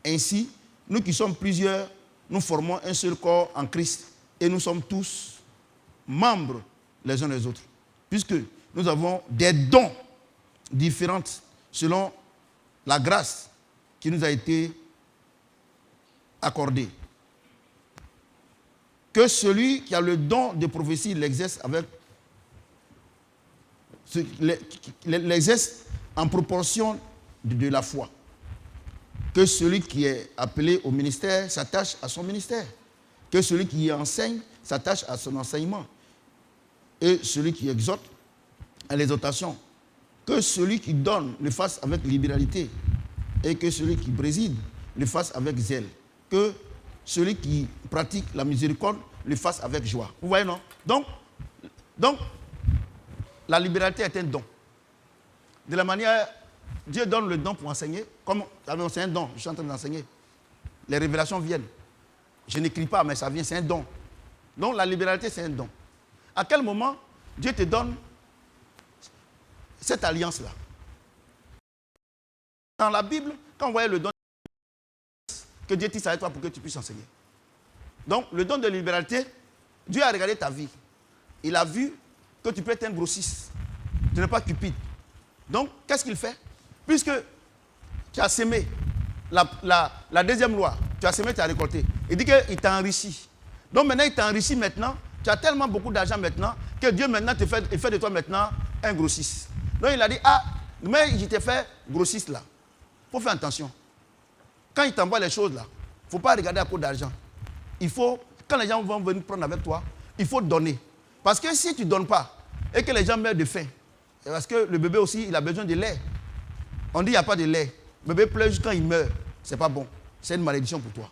Speaker 1: ainsi, nous qui sommes plusieurs, nous formons un seul corps en Christ, et nous sommes tous membres les uns des autres, puisque nous avons des dons différents selon la grâce qui nous a été accordée. Que celui qui a le don de prophétie l'exerce en proportion de la foi. Que celui qui est appelé au ministère s'attache à son ministère. Que celui qui enseigne s'attache à son enseignement. Et celui qui exhorte à l'exhortation. Que celui qui donne le fasse avec libéralité. Et que celui qui préside le fasse avec zèle. Que celui qui pratique la miséricorde le fasse avec joie. Vous voyez, non? Donc, la libéralité est un don. De la manière, Dieu donne le don pour enseigner. Comme c'est un don, je suis en train d'enseigner. Les révélations viennent. Je n'écris pas, mais ça vient, c'est un don. Donc la libéralité, c'est un don. À quel moment Dieu te donne cette alliance-là? Dans la Bible, quand on voyait le don, que Dieu tisse avec toi pour que tu puisses enseigner. Donc le don de libéralité, Dieu a regardé ta vie. Il a vu que tu peux être un grossiste. Tu n'es pas cupide. Donc, qu'est-ce qu'il fait? Puisque tu as semé la deuxième loi, tu as semé, tu as récolté. Il dit qu'il t'a enrichi. Donc maintenant, il t'a enrichi maintenant. Tu as tellement beaucoup d'argent maintenant que Dieu maintenant te fait de toi maintenant un grossiste. Donc il a dit, mais je t'ai fait grossiste là. Il faut faire attention. Quand il t'envoie les choses là, il ne faut pas regarder à cause d'argent. Il faut, quand les gens vont venir prendre avec toi, il faut donner. Parce que si tu ne donnes pas et que les gens meurent de faim, parce que le bébé aussi, il a besoin de lait. On dit qu'il n'y a pas de lait. Le bébé pleure juste quand il meurt. Ce n'est pas bon. C'est une malédiction pour toi.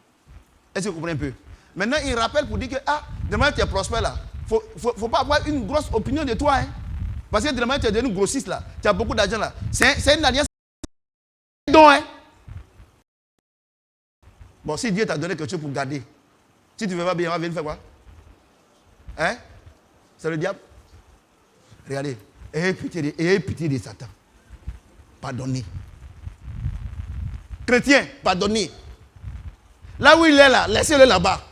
Speaker 1: Est-ce que vous comprenez un peu? Maintenant, il rappelle pour dire que, demain tu es prospère là. Il ne faut pas avoir une grosse opinion de toi. Hein. Parce que demain tu es devenu grossiste là. Tu as beaucoup d'argent là. C'est une alliance. Donc, hein. Bon, si Dieu t'a donné quelque chose pour garder, si tu ne veux pas bien, il va venir faire quoi? Hein? C'est le diable. Regardez. Ayez pitié de Satan. Pardonnez. Chrétien, pardonnez. Là où il est là, laissez-le là-bas.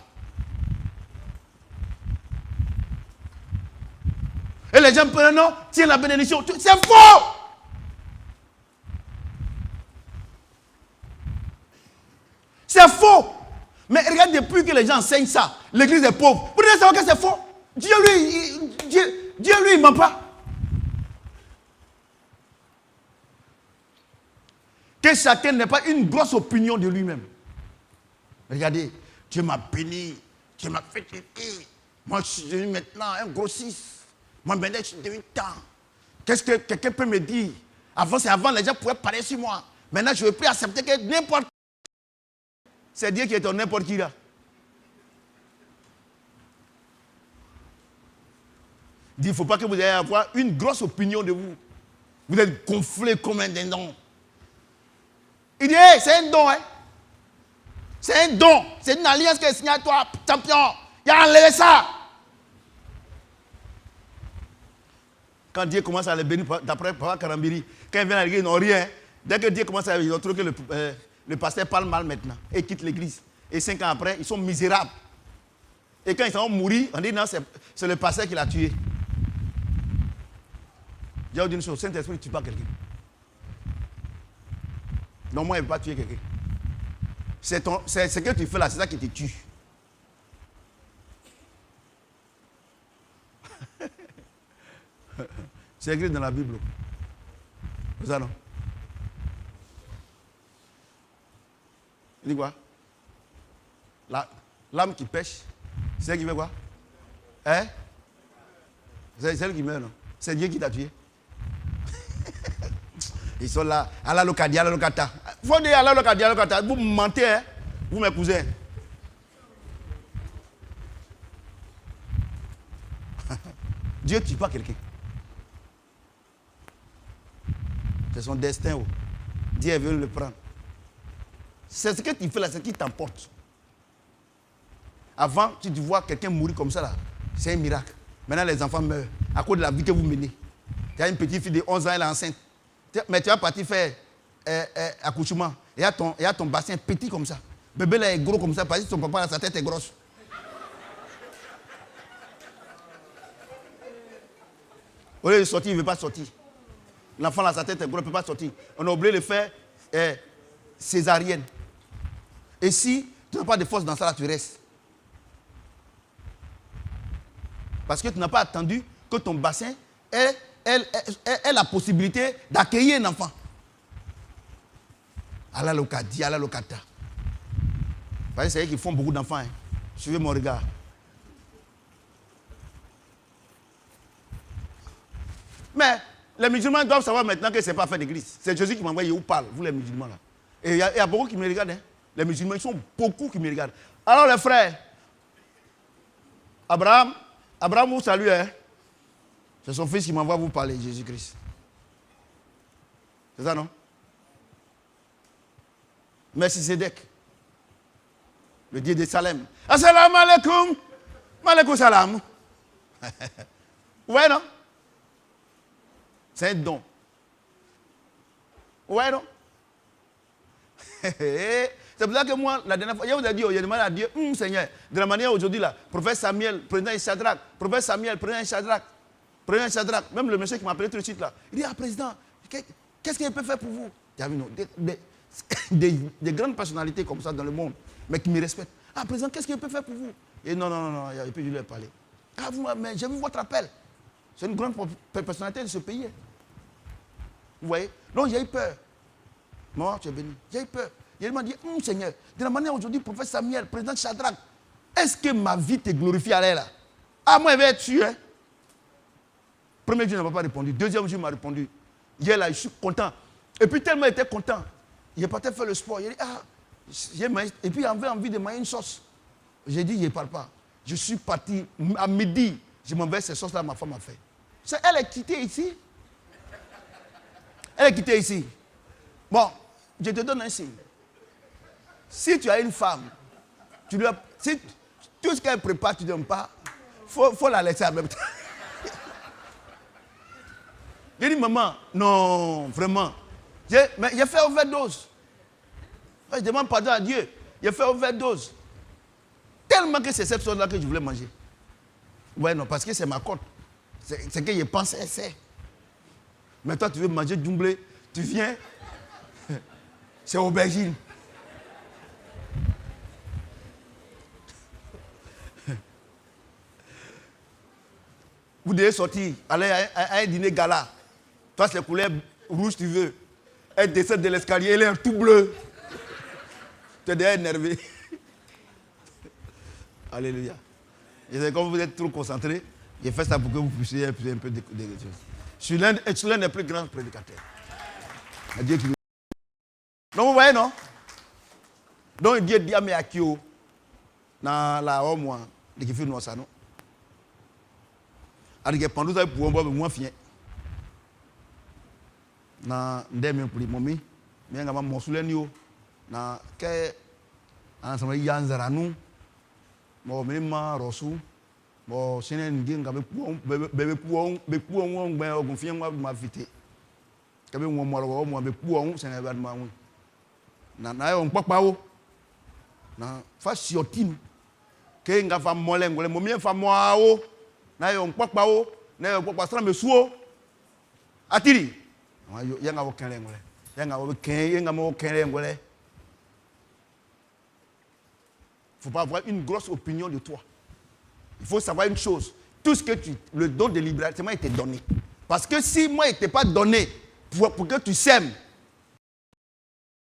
Speaker 1: Et les gens prennent, non, tiens la bénédiction. C'est faux! C'est faux! Mais regarde, depuis que les gens enseignent ça, l'église est pauvre. Vous devez savoir que c'est faux. Dieu, lui, il ne ment pas. Que chacun n'ait pas une grosse opinion de lui-même. Regardez, Dieu m'a béni, Dieu m'a fait aider. Moi, je suis devenu maintenant un grossiste. Moi, maintenant, je suis devenu tant. Qu'est-ce que quelqu'un peut me dire? Avant, les gens pouvaient parler sur moi. Maintenant, je ne veux plus accepter que n'importe qui. C'est Dieu qui est ton n'importe qui là. Il dit, il ne faut pas que vous ayez avoir une grosse opinion de vous. Vous êtes gonflé comme un dindon. Il dit, hey, c'est un don, hein. C'est un don. C'est une alliance qui est signée à toi, champion. Il a enlevé ça. Quand Dieu commence à les bénir, d'après Papa Karambiri, quand ils viennent à l'église, ils n'ont rien. Dès que Dieu commence à ils ont trouvé que le pasteur parle mal maintenant et quitte l'église. Et 5 ans après, ils sont misérables. Et quand ils vont mourir, on dit non, c'est le pasteur qui l'a tué. Dieu dit une chose, Saint-Esprit ne tue pas quelqu'un. Non, moi, il ne veut pas tuer quelqu'un. C'est ce que tu fais là, c'est ça qui te tue. C'est écrit dans la Bible. C'est ça, non? Il dit quoi? L'âme qui pêche, c'est elle qui fait quoi? Hein? C'est elle qui meurt, non? C'est Dieu qui t'a tué. Ils sont là, à la locata, à la locata. Il faut dire à la locata, à la locata. Vous mentez, hein? Vous, mes cousins. Dieu ne tue pas quelqu'un. C'est son destin. Oh. Dieu veut le prendre. C'est ce que tu fais là, c'est ce qui t'emporte. Avant, tu vois quelqu'un mourir comme ça là, c'est un miracle. Maintenant, les enfants meurent à cause de la vie que vous menez. Tu as une petite fille de 11 ans, elle est enceinte. Mais tu vas partir faire accouchement. Il y a ton bassin petit comme ça. Bébé là est gros comme ça, parce que son papa là, sa tête est grosse. Au lieu de sortir, il ne veut pas sortir. L'enfant là, sa tête est grosse, il ne peut pas sortir. On a oublié de faire césarienne. Et si tu n'as pas de force dans ça, là, tu restes. Parce que tu n'as pas attendu que ton bassin ait la possibilité d'accueillir un enfant. À la locati, à la locata. C'est eux qui font beaucoup d'enfants. Hein. Suivez mon regard. Mais les musulmans doivent savoir maintenant que ce n'est pas fait d'église. C'est Jésus qui m'envoie, il vous parle, vous les musulmans là. Et il y a beaucoup qui me regardent. Hein. Les musulmans, ils sont beaucoup qui me regardent. Alors les frères, Abraham vous salue. Hein. C'est son fils qui m'envoie vous parler, Jésus-Christ. C'est ça, non? Merci Sédek, le Dieu de Salem. Assalamu alaikum. Malaikum salam. Ouais, non? C'est un don. Ouais, non? C'est pour ça que moi, la dernière fois, je vous ai dit, j'ai demandé à Dieu, Seigneur, de la manière aujourd'hui, là, prophète Samuel, président Shadrach, prophète Samuel, président Shadrach, même le monsieur qui m'a appelé tout de suite là, il dit, président, qu'est-ce qu'il peut faire pour vous? Des grandes personnalités comme ça dans le monde, mais qui me respectent. Président, qu'est-ce qu'il peut faire pour vous? Et non, et puis je lui ai parlé. Mais j'ai vu votre appel. C'est une grande personnalité de ce pays. Vous voyez? Donc j'ai eu peur. Moi, tu es béni. J'ai eu peur. Il m'a dit, Seigneur, de la manière aujourd'hui, prophète Samuel, président Shadrach, est-ce que ma vie te glorifie à l'air là? Moi, il va être tué. Hein? Premier jour, il n'a pas répondu. Deuxième jour, il m'a répondu. Hier, là, je suis content. Et puis, tellement il était content. Il est parti faire le sport. Il a dit, et puis, il avait envie de manger une sauce. J'ai dit, il ne parle pas. Je suis parti à midi. Je m'envoie ces sauces-là, ma femme a fait. Elle est quittée ici. Elle est quittée ici. Bon, je te donne un signe. Si tu as une femme, si tout ce qu'elle prépare, tu ne donnes pas, il faut la laisser en même temps. J'ai dit, maman, non, vraiment. Mais j'ai fait overdose. Je demande pardon à Dieu. J'ai fait overdose. Tellement que c'est cette chose-là que je voulais manger. Ouais, non, parce que c'est ma côte. C'est que je pensais, c'est. Mais toi, tu veux manger doublé, tu viens. C'est aubergine. Vous devez sortir, aller à un dîner gala. Toi, c'est couleur rouge, tu veux. Elle descend de l'escalier, elle est tout bleu. Tu es déjà énervé. Alléluia. Et c'est comme vous êtes trop concentré, j'ai fait ça pour que vous puissiez un peu de choses. Je suis l'un des plus grands prédicateurs. Dieu qui nous... Donc vous voyez, non? Donc Dieu dit à mes akio, dans la homme, de qui fait nous ça, non? Alors que pendant ça, pour moi, fien. Na ndeme pour les momies, mais on a mon soulenio, na que ensemble yanzara nous, mon même rosu, Bon, c'est un ding avec pour ben confiant moi ma vite. Kabe moi be pour c'est un événement. Na on papa o. Na fa siotinu. Ke nga fa molengole mo mien fa moi o. Na on papa o, na on papa stra me suo. Atiri. Yanga wo kenlengole. Yanga wo ken, yanga mo kenlengole. Il ne faut pas avoir une grosse opinion de toi. Il faut savoir une chose. Tout ce que le don de liberté m'a été donné. Parce que si moi, il n'était pas donné pour que tu sèmes, tu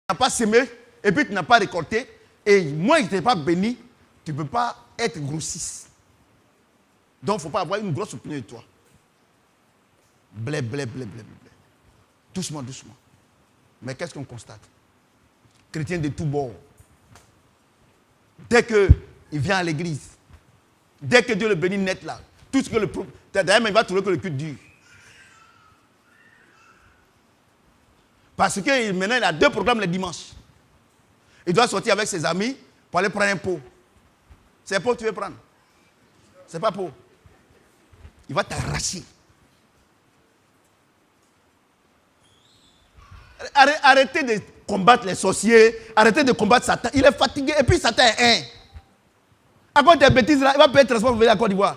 Speaker 1: n'as pas semé, et puis tu n'as pas récolté, et moi, il n'était pas béni, tu ne peux pas être grossiste. Donc, il ne faut pas avoir une grosse opinion de toi. Blé. Doucement. Mais qu'est-ce qu'on constate? Chrétiens de tous bords. Dès qu'il vient à l'église, dès que Dieu le bénit net là, tout ce que d'ailleurs, il va trouver que le culte dure. Parce que maintenant, il a 2 programmes les dimanches. Il doit sortir avec ses amis pour aller prendre un pot. C'est un pot que tu veux prendre. C'est pas pot. Il va t'arracher. Arrêtez de combattre les sorciers, arrêtez de combattre Satan. Il est fatigué et puis Satan est un. À cause des bêtises là, il va payer transport pour venir à Côte d'Ivoire.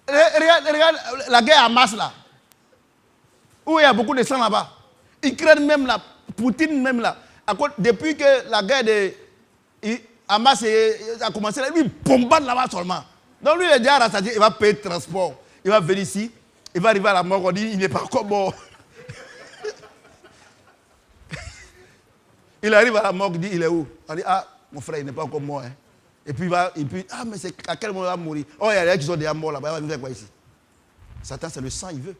Speaker 1: Regarde la guerre à Hamas là. Où il y a beaucoup de sang là-bas. Ukraine même là, Poutine même là. Depuis que la guerre de Hamas a commencé, là, lui il bombarde là-bas seulement. Donc lui il est déjà rassasié, il va payer le transport. Il va venir ici, il va arriver à la mort, on dit il n'est pas encore mort. Il arrive à la mort, il dit il est où? On dit mon frère il n'est pas encore mort. Hein. Et puis mais c'est à quel moment il va mourir? Oh, il y a des gens qui sont déjà morts là-bas, il va venir faire quoi ici? Satan c'est le sang, il veut.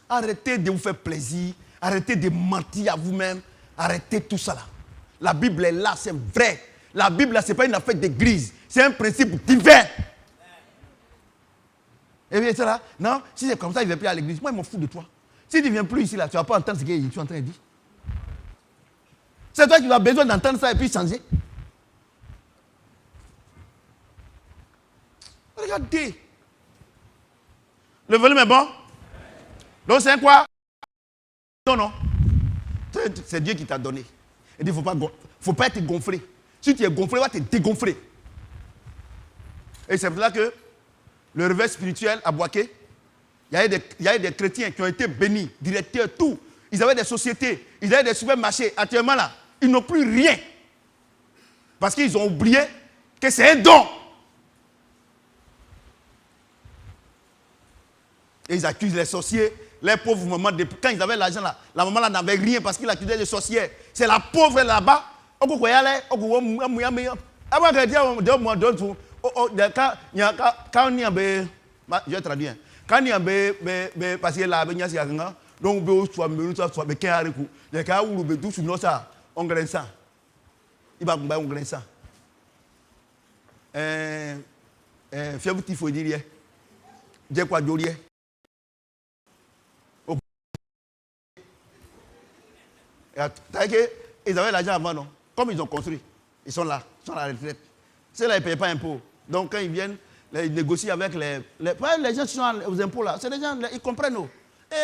Speaker 1: Arrêtez de vous faire plaisir, arrêtez de mentir à vous-même, arrêtez tout ça là. La Bible est là, c'est vrai. La Bible là, ce n'est pas une affaire d'église, c'est un principe divin. Et bien, c'est là, non, si c'est comme ça, il ne vient plus à l'église. Moi, je m'en fous de toi. Si tu ne viens plus ici, là, tu ne vas pas entendre ce que je suis en train de dire. C'est toi qui as besoin d'entendre ça et puis changer. Regardez. Le volume est bon? Donc, c'est quoi? Non. C'est Dieu qui t'a donné. Il dit, il ne faut pas être gonflé. Si tu es gonflé, il va te dégonfler. Et c'est pour ça que le réveil spirituel à Boaké, il y a des chrétiens qui ont été bénis, directeurs, tout. Ils avaient des sociétés, ils avaient des supermarchés. Actuellement, là, ils n'ont plus rien. Parce qu'ils ont oublié que c'est un don. Et ils accusent les sorciers, les pauvres mamans. Quand ils avaient l'argent, là, la maman là n'avait rien parce qu'il accusait les sorcières. C'est la pauvre là-bas. Quand on y a je vais traduire. Quand il y a parce que là, il y a donc soit il y a tout sur ça, on graine ça. Il va on graine ça. Fièvre typhoïde, j'ai quoi d'olier. Ils avaient l'argent avant, non? Comme ils ont construit, ils sont là, ils sont à la retraite. Ceux-là, ils ne payent pas d'impôts. Donc, quand ils viennent, ils négocient avec les gens qui sont aux impôts là. C'est des gens, ils comprennent. Oh.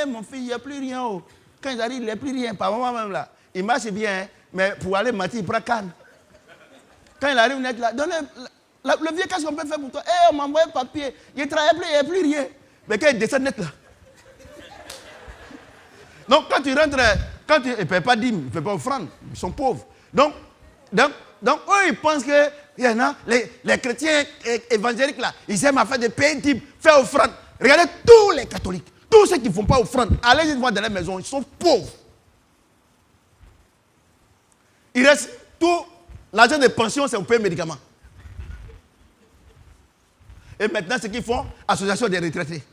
Speaker 1: Mon fils, il n'y a plus rien. Oh. Quand ils arrivent, il n'y a plus rien. Par moment même là. Il marche bien, mais pour aller mentir, il prend canne. Quand il arrive net là, donnez le vieux, qu'est-ce qu'on peut faire pour toi? On m'a envoyé un papier. Il ne travaille plus, il n'y a plus rien. Mais quand il descend net là. Donc, quand tu rentres, ils ne payent pas dîme, ils ne payent pas offrande. Ils sont pauvres. Donc eux, ils pensent que les chrétiens évangéliques, là, ils aiment à faire des payer dîmes, faire offrande. Regardez tous les catholiques, tous ceux qui ne font pas offrande, allez voir dans la maison, ils sont pauvres. Il reste tout l'argent de pension, c'est pour payer médicaments. Et maintenant, ce qu'ils font, association des retraités.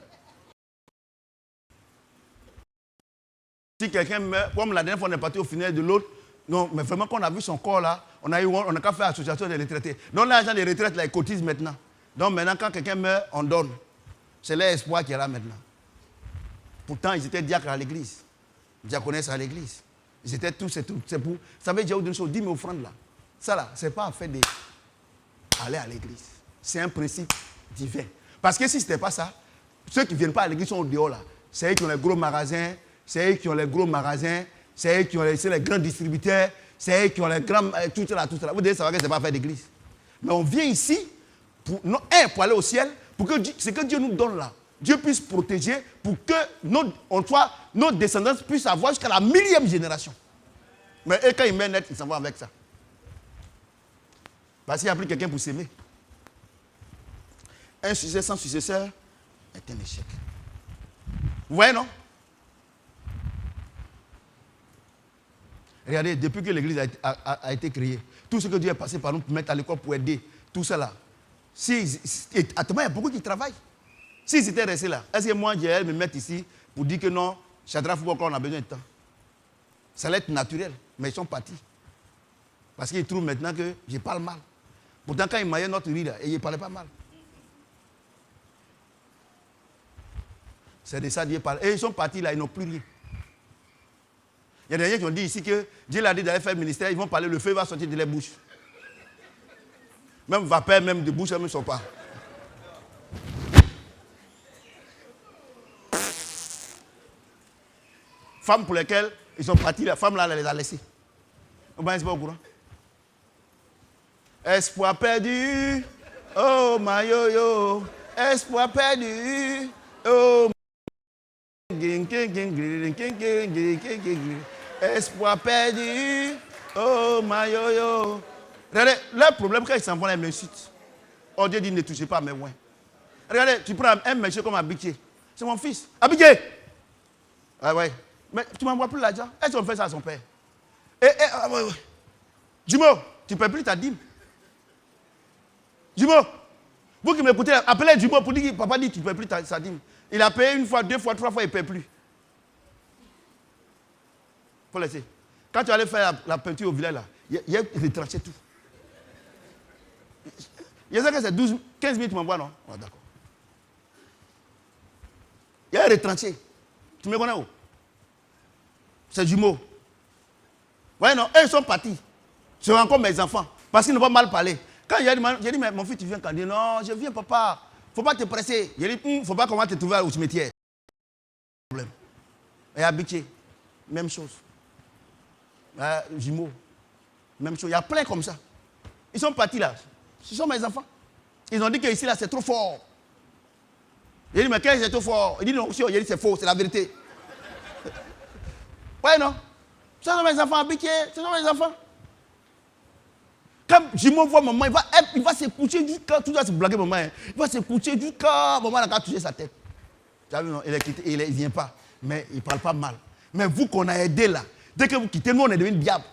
Speaker 1: Si quelqu'un meurt, comme la dernière fois on est parti au funérailles de l'autre, non, mais vraiment quand on a vu son corps là, on a qu'à faire association des retraités. Donc l'argent des retraites là, ils cotisent maintenant. Donc maintenant quand quelqu'un meurt, on donne. C'est l'espoir qui est là maintenant. Pourtant ils étaient diacres à l'église, diaconesses à l'église. Ils étaient tous, c'est pour. Vous savez, j'ai une chose, 10 000 offrandes là. Ça là, ce n'est pas en fait d'aller à l'église. C'est un principe divin. Parce que si ce n'était pas ça, ceux qui ne viennent pas à l'église sont au dehors là. C'est eux qui ont les gros magasins, c'est eux qui ont les gros magasins, c'est eux qui ont les grands distributeurs, c'est eux qui ont les grands... tout ça. Vous devez savoir que ce n'est pas faire d'église. Mais on vient ici, pour aller au ciel, pour que ce que Dieu nous donne là, Dieu puisse protéger, pour que nos descendants puissent avoir jusqu'à la 1000e génération. Mais eux, quand ils mettent net, ils s'en vont avec ça. Parce qu'il n'y a plus quelqu'un pour s'aimer. Un succès sans successeur est un échec. Vous voyez, non? Regardez, depuis que l'église a été créée, tout ce que Dieu est passé par nous pour mettre à l'école, pour aider, tout cela. Attends, il y a beaucoup qui travaillent. S'ils étaient restés là, est-ce que moi, j'ai me mettre ici pour dire que non, Chadra Football Club, on a besoin de temps? Ça allait être naturel, mais ils sont partis. Parce qu'ils trouvent maintenant que je parle mal. Pourtant, quand ils maillaient notre riz, ils ne parlaient pas mal. C'est de ça Dieu parle. Et ils sont partis là, ils n'ont plus rien. Il y a des gens qui ont dit ici que Dieu l'a dit d'aller faire le ministère, ils vont parler, le feu va sortir de leur bouche. Même vapeur, même de bouche, même ne sont pas. Femmes pour lesquelles ils sont partis, la femme là, elle les a laissées. On ne est pas au courant. Espoir perdu, oh ma yo-yo, espoir perdu, oh espoir perdu, oh ma yo-yo. Regardez, leur problème quand ils s'en vont là, ils m'insultent. Oh Dieu dit ne touchez pas à mes moyens. Regardez, tu prends un monsieur comme Abiké. C'est mon fils. Abiké! Ah ouais. Mais tu m'envoies plus l'argent. Est-ce qu'on fait ça à son père? Jumeau, tu ne paies plus ta dîme. Jumeau, vous qui m'écoutez, appelez Jumeau pour dire que papa dit que tu ne paies plus sa dîme. Il a payé une fois, deux fois, trois fois, il ne paie plus. Il faut laisser. Quand tu allais faire la peinture au village, là, il a retranché tout. Il y a que c'est 15 000, tu m'envoies, non? Oh, d'accord. Il a retranché. Tu me connais où? C'est Jumeau. Ouais, non, eux, ils sont partis. Ce sont encore mes enfants. Parce qu'ils n'ont pas mal parlé. Quand j'ai dit, mais mon fils, tu viens quand? Il dit, non, je viens, papa. Il ne faut pas te presser. J'ai dit, il ne faut pas comment te trouver au cimetière. Problème. Et habitué, même chose. Jumeaux, même chose. Il y a plein comme ça. Ils sont partis là. Ce sont mes enfants. Ils ont dit que ici, là, c'est trop fort. J'ai dit, mais qu'est-ce que c'est trop fort? Il dit, non, j'ai dit, c'est faux, c'est la vérité. Ouais, non? Ce sont mes enfants habitués, ce sont mes enfants. Quand Jumeau voit maman, il va se coucher jusqu'à... Tu dois se blaguer maman. Hein. Il va se coucher jusqu'à... Maman n'a qu'à toucher sa tête. Tu as vu, non? Il est quitté, il ne vient pas. Mais il ne parle pas mal. Mais vous qu'on a aidé là, dès que vous quittez, nous on est devenu diable.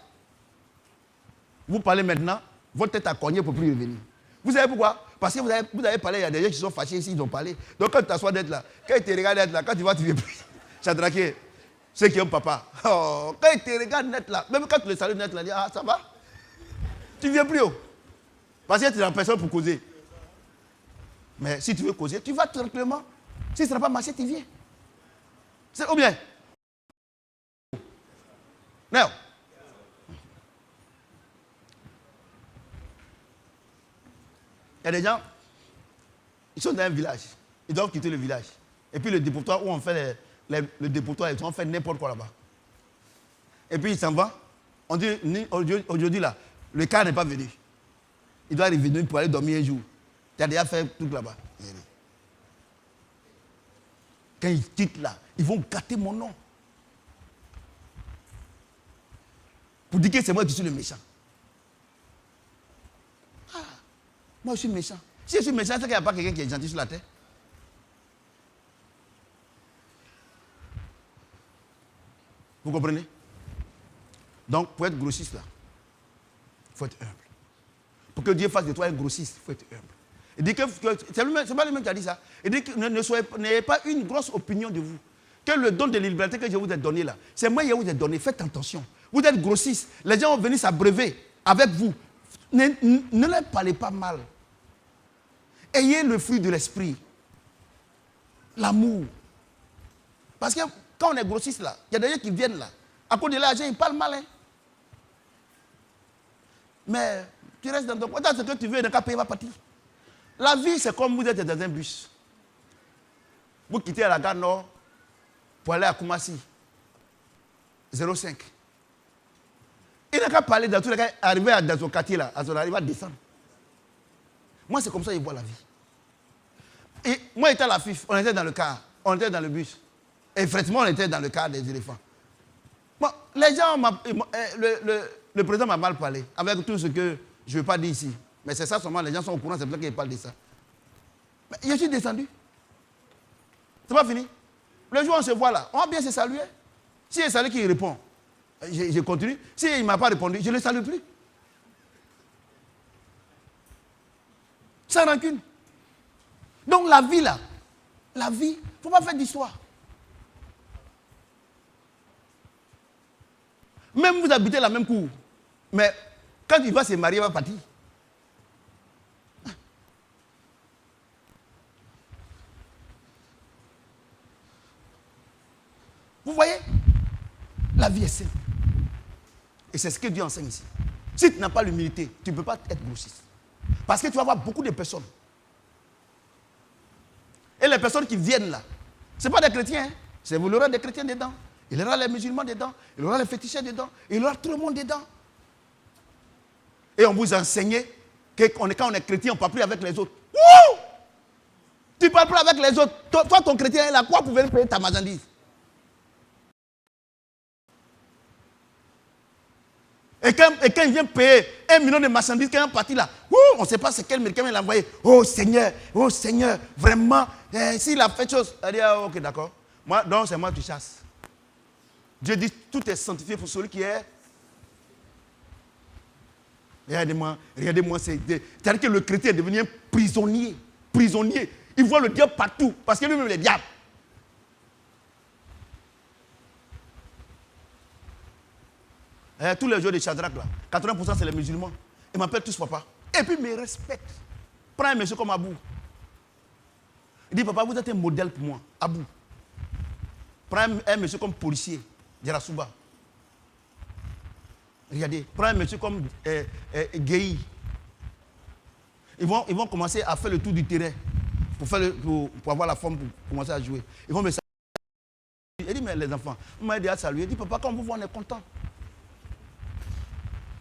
Speaker 1: Vous parlez maintenant, votre tête a cogné pour ne plus revenir. Vous savez pourquoi? Parce que vous avez parlé, il y a des gens qui sont fâchés ici, ils ont parlé. Donc quand tu t'assois d'être là, quand ils te regardent d'être là, quand tu vois, tu ne viens plus. Chadraké, ceux qui ont papa. Oh, quand ils te regardent d'être là, même quand tu les salues d'être là, ils disent, ah ça va? Tu ne viens plus haut. Parce que tu es en personne pour causer. Mais si tu veux causer, tu vas tranquillement. Si ça n'a pas marché, tu viens. C'est ou bien? Non. Il y a des gens, ils sont dans un village. Ils doivent quitter le village. Et puis le dépotoir où on fait le dépotoir, ils ont fait n'importe quoi là-bas. Et puis ils s'en vont. On dit, aujourd'hui là, le car n'est pas venu. Il doit revenir pour aller dormir un jour. Tu as déjà fait tout là-bas. Quand ils quittent là, ils vont gâter mon nom. Pour dire que c'est moi qui suis le méchant. Ah, moi je suis méchant. Si je suis méchant, c'est qu'il n'y a pas quelqu'un qui est gentil sur la terre. Vous comprenez? Donc, pour être grossiste là, il faut être humble. Pour que Dieu fasse de toi un grossiste, il faut être humble. Il dit que c'est pas lui-même qui a dit ça. Il dit que n'ayez pas une grosse opinion de vous. Que le don de la liberté que je vous ai donné là, c'est moi qui vous ai donné. Faites attention. Vous êtes grossiste. Les gens vont venir s'abreuver avec vous. Ne leur parlez pas mal. Ayez le fruit de l'esprit. L'amour. Parce que quand on est grossiste là, il y a des gens qui viennent là. À cause de l'argent, ils parlent mal. Hein. Mais tu restes dans ton coin. Ce que tu veux, dans quel pays va partir. La vie, c'est comme vous êtes dans un bus. Vous quittez à la gare Nord pour aller à Koumassi. 05. Il n'a qu'à parler dans tous les cas, arriver dans son quartier là, il va descendre. Moi, c'est comme ça que je vois la vie. Et moi, j'étais à la FIF, on était dans le car, on était dans le bus. Et effectivement, on était dans le car des éléphants. Bon, les gens, le président m'a mal parlé, avec tout ce que je ne veux pas dire ici. Mais c'est ça seulement, les gens sont au courant, c'est pour ça qu'ils parlent de ça. Mais je suis descendu. C'est pas fini. Le jour où on se voit là, on va bien se saluer. Si il salue qui répond, je continue. S'il ne m'a pas répondu, je ne le salue plus. Sans rancune. Donc la vie là, la vie, il ne faut pas faire d'histoire. Même vous habitez la même cour, mais quand il va se marier, il va partir. Vous voyez, la vie est simple. Et c'est ce que Dieu enseigne ici. Si tu n'as pas l'humilité, tu ne peux pas être grossiste. Parce que tu vas avoir beaucoup de personnes. Et les personnes qui viennent là, ce n'est pas des chrétiens. Hein? C'est vous, il y aura des chrétiens dedans. Il y aura les musulmans dedans. Il y aura les féticheurs dedans. Il y aura tout le monde dedans. Et on vous enseigne que quand on est chrétien, on ne parle plus avec les autres. Wouh! Tu ne parles plus avec les autres. Toi, ton chrétien est là. Quoi pouvez-vous payer ta marchandise? Et quand il vient payer 1 million de marchandises, quand il est parti là, on ne sait pas c'est quel américain il a envoyé. Oh Seigneur, vraiment, s'il a fait chose, elle dit, ah, ok, d'accord. Moi, donc c'est moi qui chasse. Dieu dit, tout est sanctifié pour celui qui est. Regardez-moi, c'est-à-dire que le chrétien est devenu un prisonnier. Prisonnier. Il voit le diable partout, parce que lui-même est le diable. Tous les jours de Shadrach, là, 80% c'est les musulmans. Ils m'appellent tous papa. Et puis ils me respectent. Prends un monsieur comme Abou. Il dit, papa, vous êtes un modèle pour moi. Abou. Prends un monsieur comme policier. Djarasouba. Regardez. Prends un monsieur comme Guéhi. Ils vont commencer à faire le tour du terrain pour avoir la forme pour commencer à jouer. Ils vont me saluer. Il dit, mais les enfants, on m'a aidé à saluer. Il dit, papa, quand on vous voit, on est content.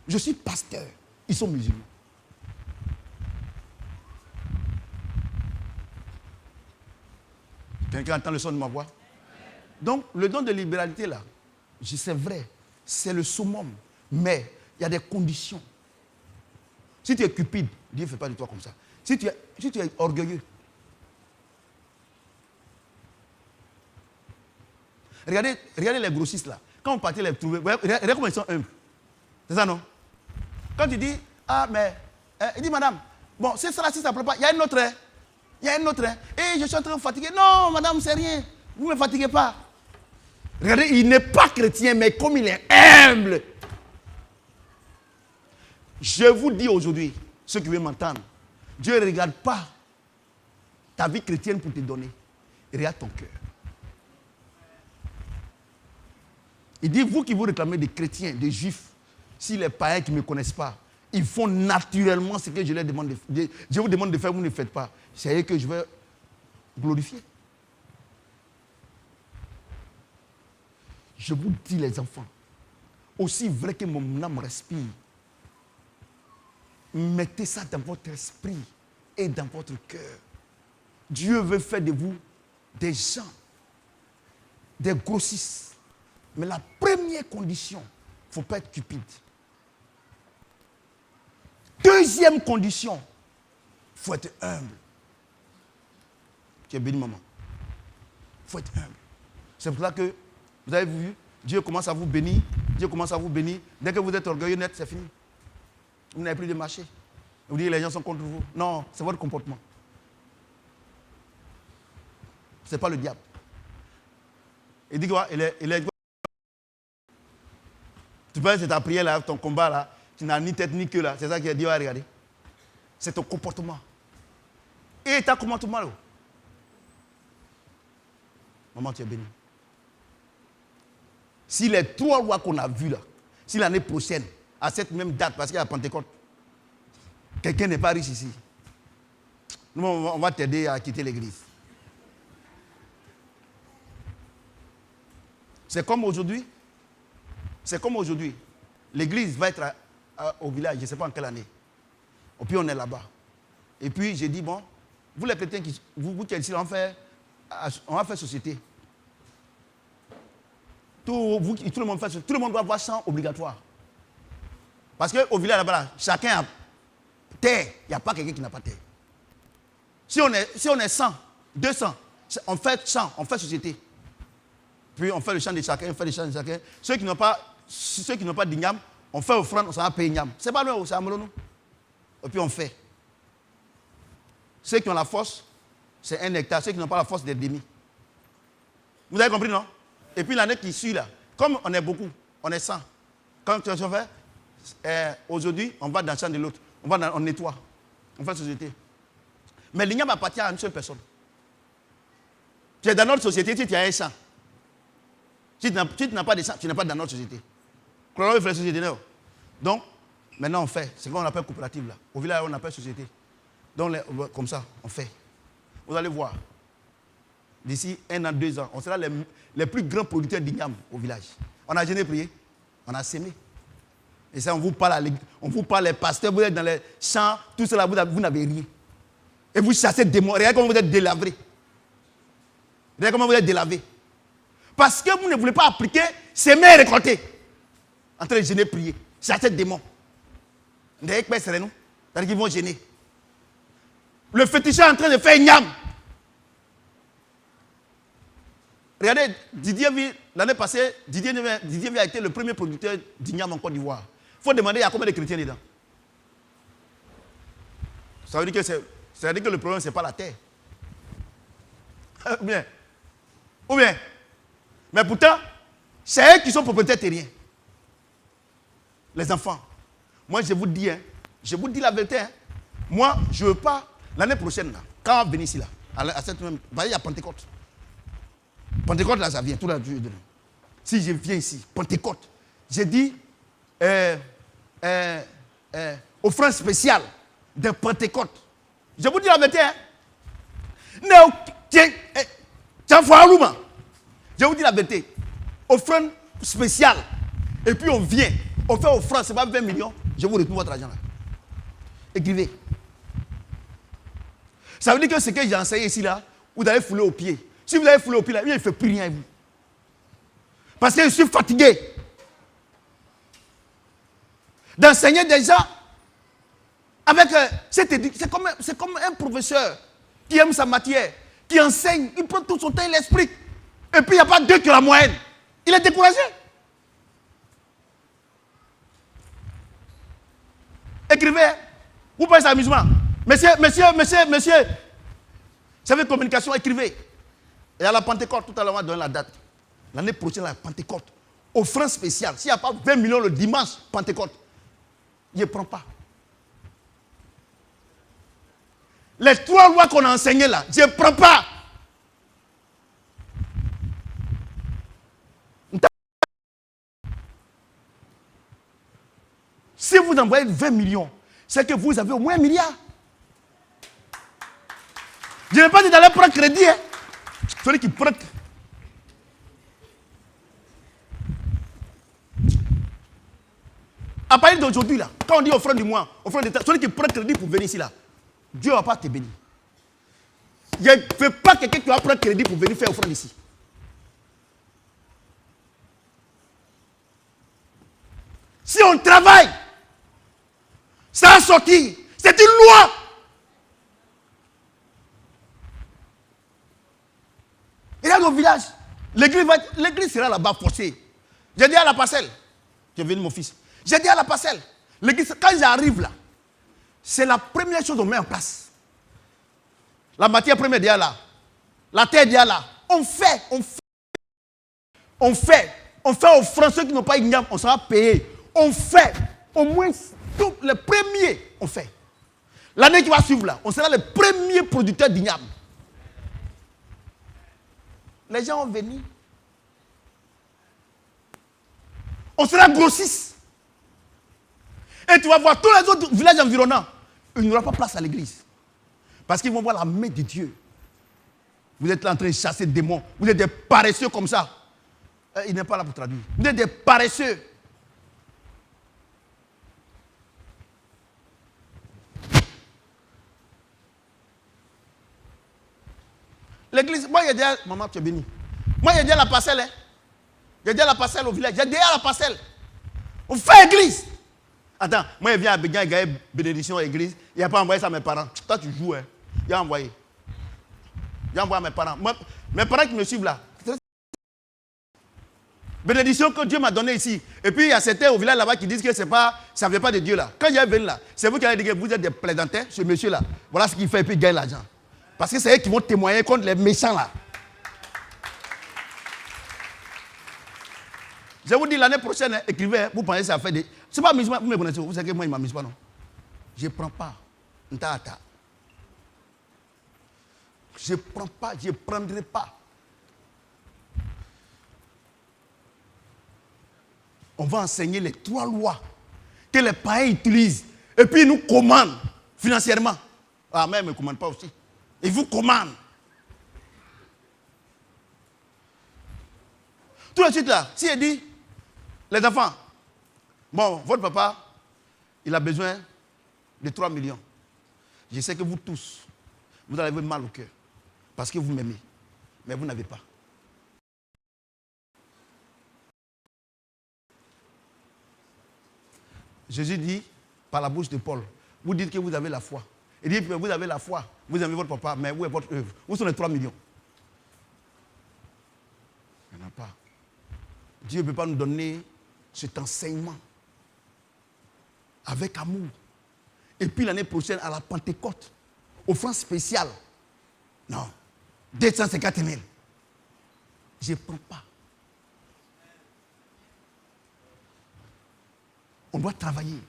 Speaker 1: Je suis pasteur. Ils sont musulmans. Quelqu'un entend le son de ma voix? Donc, le don de libéralité, là, c'est vrai, c'est le summum. Mais il y a des conditions. Si tu es cupide, Dieu ne fait pas de toi comme ça. Si tu es orgueilleux, regardez les grossistes, là. Quand on partait les trouver, regardez comment ils sont humbles. C'est ça, non? Quand tu dis, ah, mais, il dit, madame, bon, c'est ça, si ça ne plaît pas, il y a une autre, hein. Il y a une autre, hein. Et je suis en train de fatiguer. Non, madame, c'est rien. Vous ne me fatiguez pas. Regardez, il n'est pas chrétien, mais comme il est humble. Je vous dis aujourd'hui, ceux qui veulent m'entendre, Dieu ne regarde pas ta vie chrétienne pour te donner. Il regarde ton cœur. Il dit, vous qui vous réclamez des chrétiens, des juifs, si les païens qui ne me connaissent pas, ils font naturellement ce que je leur demande de faire. Je vous demande de faire, vous ne faites pas. C'est eux que je vais glorifier. Je vous dis, les enfants, aussi vrai que mon âme respire, mettez ça dans votre esprit et dans votre cœur. Dieu veut faire de vous des gens, des grossistes. Mais la première condition, il ne faut pas être cupide. Deuxième condition, il faut être humble. Tu es béni, maman. Il faut être humble. C'est pour ça que, vous avez vu, Dieu commence à vous bénir. Dieu commence à vous bénir. Dès que vous êtes orgueilleux net, c'est fini. Vous n'avez plus de marché. Vous dites que les gens sont contre vous. Non, c'est votre comportement. Ce n'est pas le diable. Il dit quoi? Tu penses que c'est ta prière là, ton combat là, tu n'as ni tête ni queue là. C'est ça que Dieu a regardé. C'est ton comportement. Et ta comportement là. Maman, tu es bénie. Si les 3 lois qu'on a vues là, si l'année prochaine, à cette même date, parce qu'il y a la Pentecôte, quelqu'un n'est pas riche ici. Nous, on va t'aider à quitter l'église. C'est comme aujourd'hui. C'est comme aujourd'hui. L'église va être au village, je ne sais pas en quelle année. Et puis on est là-bas. Et puis j'ai dit, bon, vous les chrétiens, vous qui êtes ici, on va faire société. Tout le monde doit avoir chant obligatoire. Parce qu'au village là-bas, chacun a terre. Il n'y a pas quelqu'un qui n'a pas terre. Si on est 100, 200, on fait chant, on fait société. Puis on fait le chant de chacun, on fait le chant de chacun. Ceux qui n'ont pas d'igname, on fait offrande, on s'en va payer igname. C'est pas nous, c'est à Molonou. Et puis on fait. Ceux qui ont la force, c'est 1 hectare. Ceux qui n'ont pas la force, des demi. Vous avez compris, non? Et puis l'année qui suit là, comme on est beaucoup, on est 100. Quand tu as fait, aujourd'hui, on va dans le champ de l'autre. On nettoie. On fait société. Mais l'igname appartient à une seule personne. Tu es dans notre société, si tu as un champ. Si tu n'as pas de champ, tu n'es pas dans notre société. Fait la société. Donc, maintenant on fait. C'est ce qu'on appelle coopérative là. Au village, on appelle société. Donc, comme ça, on fait. Vous allez voir. D'ici 1 an, 2 ans, on sera les plus grands producteurs d'igname au village. On a jeûné, prié, on a sémé. Et ça, on vous parle, les pasteurs, vous êtes dans les champs, tout cela, vous n'avez rien. Et vous chassez des démons. Regardez comment vous êtes délavrés. Regardez comment vous êtes délavés. Parce que vous ne voulez pas appliquer sémer et récolter. En train de jeûner, prier. Chasser des démons. Vous n'avez pas serein, nous. C'est-à-dire qu'ils vont gêner. Le féticheur est en train de faire igname. Regardez, l'année passée, Didier a été le premier producteur d'igname en Côte d'Ivoire. Il faut demander il y a combien de chrétiens dedans. Ça veut dire que le problème, ce n'est pas la terre. Ou bien. Mais pourtant, c'est eux qui sont propriétaires terriens. Les enfants. Moi, je vous dis la vérité. Moi, je ne veux pas, l'année prochaine, là, quand on va venir ici, là, à cette même, il y a Pentecôte. Pentecôte, là, ça vient, tout là. Si je viens ici, Pentecôte, j'ai dit, offrande spéciale de Pentecôte. Je vous dis la vérité. Je vous dis la vérité. Offrande spéciale. Et puis on vient, on fait offrande, c'est pas 20 millions. Je vous retrouve votre argent là. Écrivez. Ça veut dire que ce que j'ai enseigné ici là, vous allez fouler au pied. Si vous avez foulé au pied là, il ne fait plus rien à vous. Parce que je suis fatigué d'enseigner des gens avec c'est comme un professeur qui aime sa matière, qui enseigne, il prend tout son temps, il l'explique. Et puis il n'y a pas 2 qui ont la moyenne. Il est découragé. Écrivez. Vous pensez à l'amusement. Monsieur. Vous savez, communication, écrivez. Et à la Pentecôte, tout à l'heure, on va donner la date. L'année prochaine, la Pentecôte. Offrande spéciale. S'il n'y a pas 20 millions le dimanche, Pentecôte, il ne prend pas. Les 3 lois qu'on a enseignées là, je ne prends pas. Si vous envoyez 20 millions, c'est que vous avez au moins 1 milliard. Je n'ai pas dit d'aller prendre crédit. Hein. Celui qui prend. À partir d'aujourd'hui, là, quand on dit offrande du mois, offrande d'État, celui qui prend crédit pour venir ici, là, Dieu ne va pas te bénir. Je ne veux pas quelqu'un qui va prendre crédit pour venir faire offrande ici. Si on travaille, ça va sortir. C'est une loi. Et là, au village, l'église sera là-bas forcée. J'ai dit à la parcelle, je viens de mon fils, j'ai dit à la parcelle, l'église, quand j'arrive là, c'est la première chose qu'on met en place. La matière première est là. La terre est là. On fait offrande. Ceux qui n'ont pas igname, on sera payé. On fait au moins tous les premiers. On fait. L'année qui va suivre là, on sera les premiers producteurs d'igname. Les gens vont venir. On sera grossistes. Et tu vas voir tous les autres villages environnants. il n'y aura pas place à l'église. Parce qu'ils vont voir la main de Dieu. Vous êtes là en train de chasser des démons. Vous êtes des paresseux comme ça. Il n'est pas là pour traduire. Vous êtes des paresseux. L'église, moi, il y a déjà... Maman, tu es bénie. Moi, il y a déjà la parcelle. Hein. Il y a déjà la parcelle au village. Il y a déjà la parcelle. On fait église. Attends, moi, je viens à Béguin, il y a bénédiction à l'église. Il n'a pas envoyé ça à mes parents. Toi, tu joues. Hein. Il a envoyé. Il a envoyé à mes parents. Moi, mes parents qui me suivent là. Bénédiction que Dieu m'a donnée ici. Et puis, il y a certains au village là-bas qui disent que c'est pas, ça ne vient pas de Dieu là. Quand j'ai venu là, c'est vous qui allez dire que vous êtes des plaidantins, ce monsieur là. Voilà ce qu'il fait et puis il gagne l'argent. Parce que c'est eux qui vont témoigner contre les méchants là. Je vous dis l'année prochaine, hein, écrivez, vous pensez que ça fait des... C'est pas amusement, vous me connaissez, vous savez que moi il ne m'amuse pas non. Je ne prends pas. Je ne prends pas, je ne prendrai pas. On va enseigner les 3 lois que les païens utilisent. Et puis ils nous commandent financièrement. Ah, mais ils ne me commandent pas aussi. Ils vous commandent. Tout de suite là, si il dit, les enfants, bon, votre papa, il a besoin de 3 millions. Je sais que vous tous, vous avez mal au cœur. Parce que vous m'aimez. Mais vous n'avez pas. Jésus dit, par la bouche de Paul, vous dites que vous avez la foi. Il dit, vous avez la foi, vous aimez votre papa, mais où est votre œuvre? Où sont les 3 millions? Il n'y en a pas. Dieu ne peut pas nous donner cet enseignement avec amour. Et puis l'année prochaine, à la Pentecôte, offrande spéciale. Non, 250 000. Je ne prends pas. On doit travailler.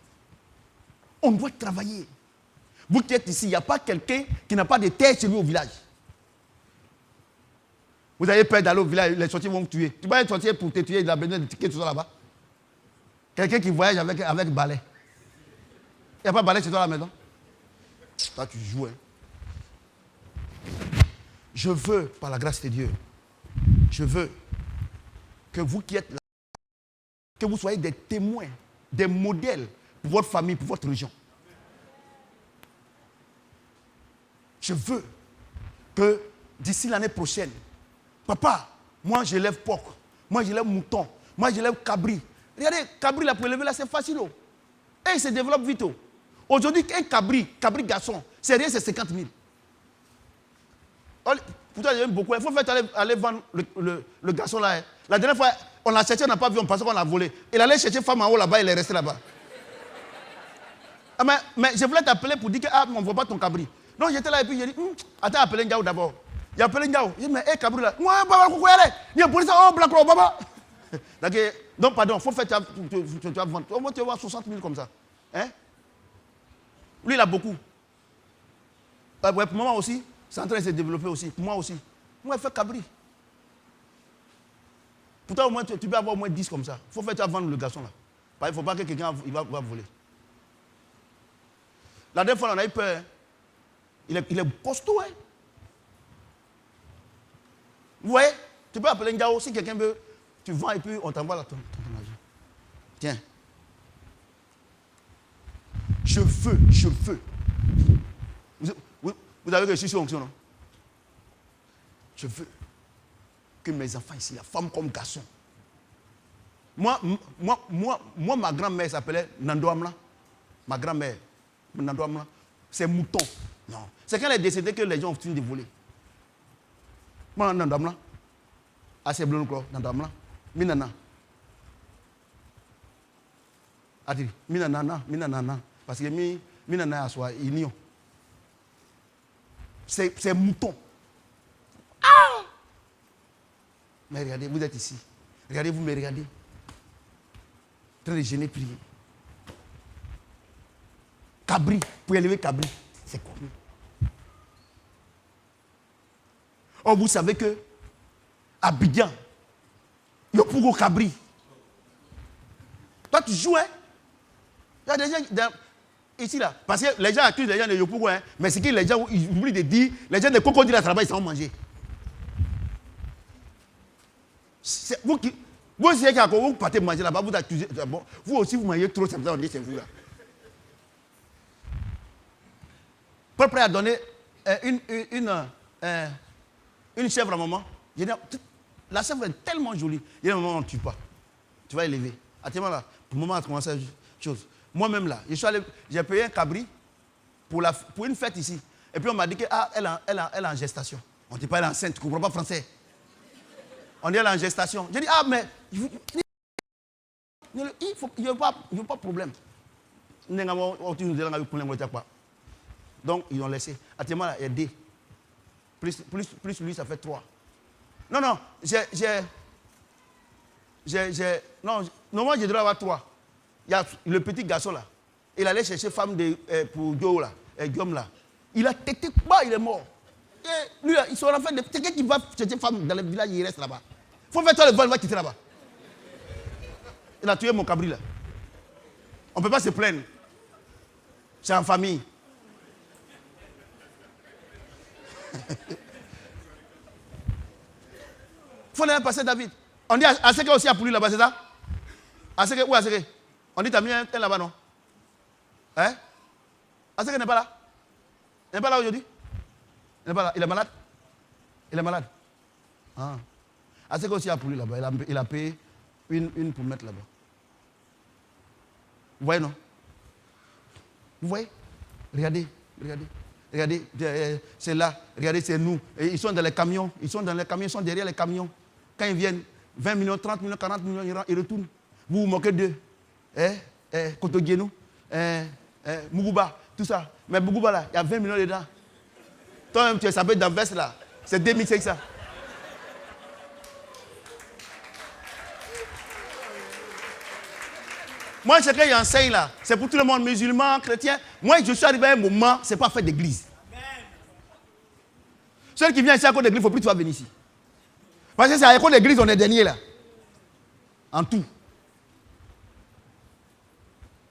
Speaker 1: On doit travailler. Vous qui êtes ici, il n'y a pas quelqu'un qui n'a pas de terre chez lui au village. Vous avez peur d'aller au village, les sorciers vont vous tuer. Tu vas être sorcier pour te tuer, il a besoin de tickets, tout ça là-bas. Quelqu'un qui voyage avec balai. Il n'y a pas de balai chez toi à la maison. Toi, tu joues. Hein. Je veux, par la grâce de Dieu, je veux que vous qui êtes là, que vous soyez des témoins, des modèles pour votre famille, pour votre région. Je veux que d'ici l'année prochaine, papa, moi je lève porc, moi je lève mouton, moi je lève cabri. Regardez, cabri là pour élever là c'est facile. Oh. Et il se développe vite. Oh. Aujourd'hui, un cabri garçon, c'est rien, c'est 50 000. Pourtant, il y a beaucoup. Il faut faire aller vendre le garçon là. Hein. La dernière fois, on l'a cherché, on n'a pas vu, on pensait qu'on l'a volé. Il allait chercher femme en haut là-bas, il est resté là-bas. Ah, mais je voulais t'appeler pour dire que on ne voit pas ton cabri. Non, j'étais là et puis j'ai dit, attends, appelez Ndiaou d'abord. Il a appelé Ndiaou. Il dit, mais hé, cabri là. Moi, baba, coucou, allez. Il y a police, oh, black, baba. Donc, pardon, il faut faire, tu vas vendre. Au moins, tu vas avoir 60 000 comme ça. Hein? Lui, il a beaucoup. Ouais, pour moi aussi, c'est en train de se développer aussi. Pour moi aussi. Moi, il fait cabri. Pourtant, au moins, tu peux avoir au moins 10 comme ça. Il faut faire, tu vas vendre le garçon là. Il ne faut pas que quelqu'un va voler. La dernière fois, on a eu peur. Il est costaud. Hein? Vous voyez? Tu peux appeler Ndiaou. Si quelqu'un veut, tu vends et puis on t'envoie ton argent. Tiens. Je veux. Vous avez reçu sur onction, non? Je veux que mes enfants ici, la femme comme garçon. Moi, ma grand-mère s'appelait Nando Amla. Ma grand-mère, Nando Amla, c'est mouton. Non. C'est quand elle est décédée que les gens ont fini de voler. Moi, Nando Amla. Assez bleu, Nando Amla. Minana. Adi, minana. Parce que minana a soit union. C'est mouton. Ah! Mais regardez, vous êtes ici. Regardez, vous me regardez. En train de gêner, prier. Cabri, pour élever cabri, c'est combien? Oh, vous savez que Abidjan, il y a pour cabri. Toi, tu joues, hein? Il y a des gens. Ici, là. Parce que les gens accusent les gens de Yopougo, hein, mais c'est que les gens ils oublient de dire, les gens de crocodile à travail, ils s'en manger. Vous qui. Vous aussi, quand vous partez manger là-bas, vous accusez. Bon, vous aussi, vous mangez trop, c'est ça, on dit c'est vous là. Paul prêt à donner une chèvre à maman. Je dis, la chèvre est tellement jolie. Il y a un moment où on ne tue pas. Tu vas élever. Attends là, pour le moment, on a commencé à chose. Moi-même là, j'ai payé un cabri pour une fête ici. Et puis on m'a dit qu'elle est en gestation. On ne dit pas elle est enceinte, tu ne comprends pas français. On dit elle est en gestation. J'ai dit, mais il n'y a pas de problème. Donc ils ont laissé. Actuellement là, il y a 2. Plus lui, ça fait 3. Non, non, normalement, je devrais avoir 3. Il y a le petit garçon là. Il allait chercher femme pour Guillaume là. Guillaume là. Il a tété, il est mort. Et lui, ils sont en train de. Quelqu'un qui va chercher femme dans le village, il reste là-bas. Il faut faire toi le vol, il va quitter là-bas. Il a tué mon cabri là. On ne peut pas se plaindre. C'est en famille. Il faut aller passer David. On dit Aseke aussi a plu là-bas, c'est ça? Aseke, où Aseke? On dit t'as mis un là-bas, non? Hein? Aseke n'est pas là? Il n'est pas là aujourd'hui? Il n'est pas là. Il est malade? Il est malade? Ah. Aseke aussi a plu là-bas. Il a payé une pour mettre là-bas. Vous voyez, non? Vous voyez? Regardez. Regardez, c'est là. Regardez, c'est nous. Et ils sont dans les camions. Ils sont derrière les camions. Quand ils viennent, 20 millions, 30 millions, 40 millions, ils retournent. Vous vous moquez d'eux. Kotogienou, Muguba, tout ça. Mais Muguba là, il y a 20 millions dedans. Toi-même, tu es sapé dans veste là. C'est 2500. Moi, ce que j'enseigne là, c'est pour tout le monde, musulman, chrétien. Moi, je suis arrivé à un moment, ce n'est pas faire d'église. Celui qui vient ici à cause d'église, il ne faut plus que tu vas venir ici. Parce que c'est à cause d'église, on est dernier là. En tout.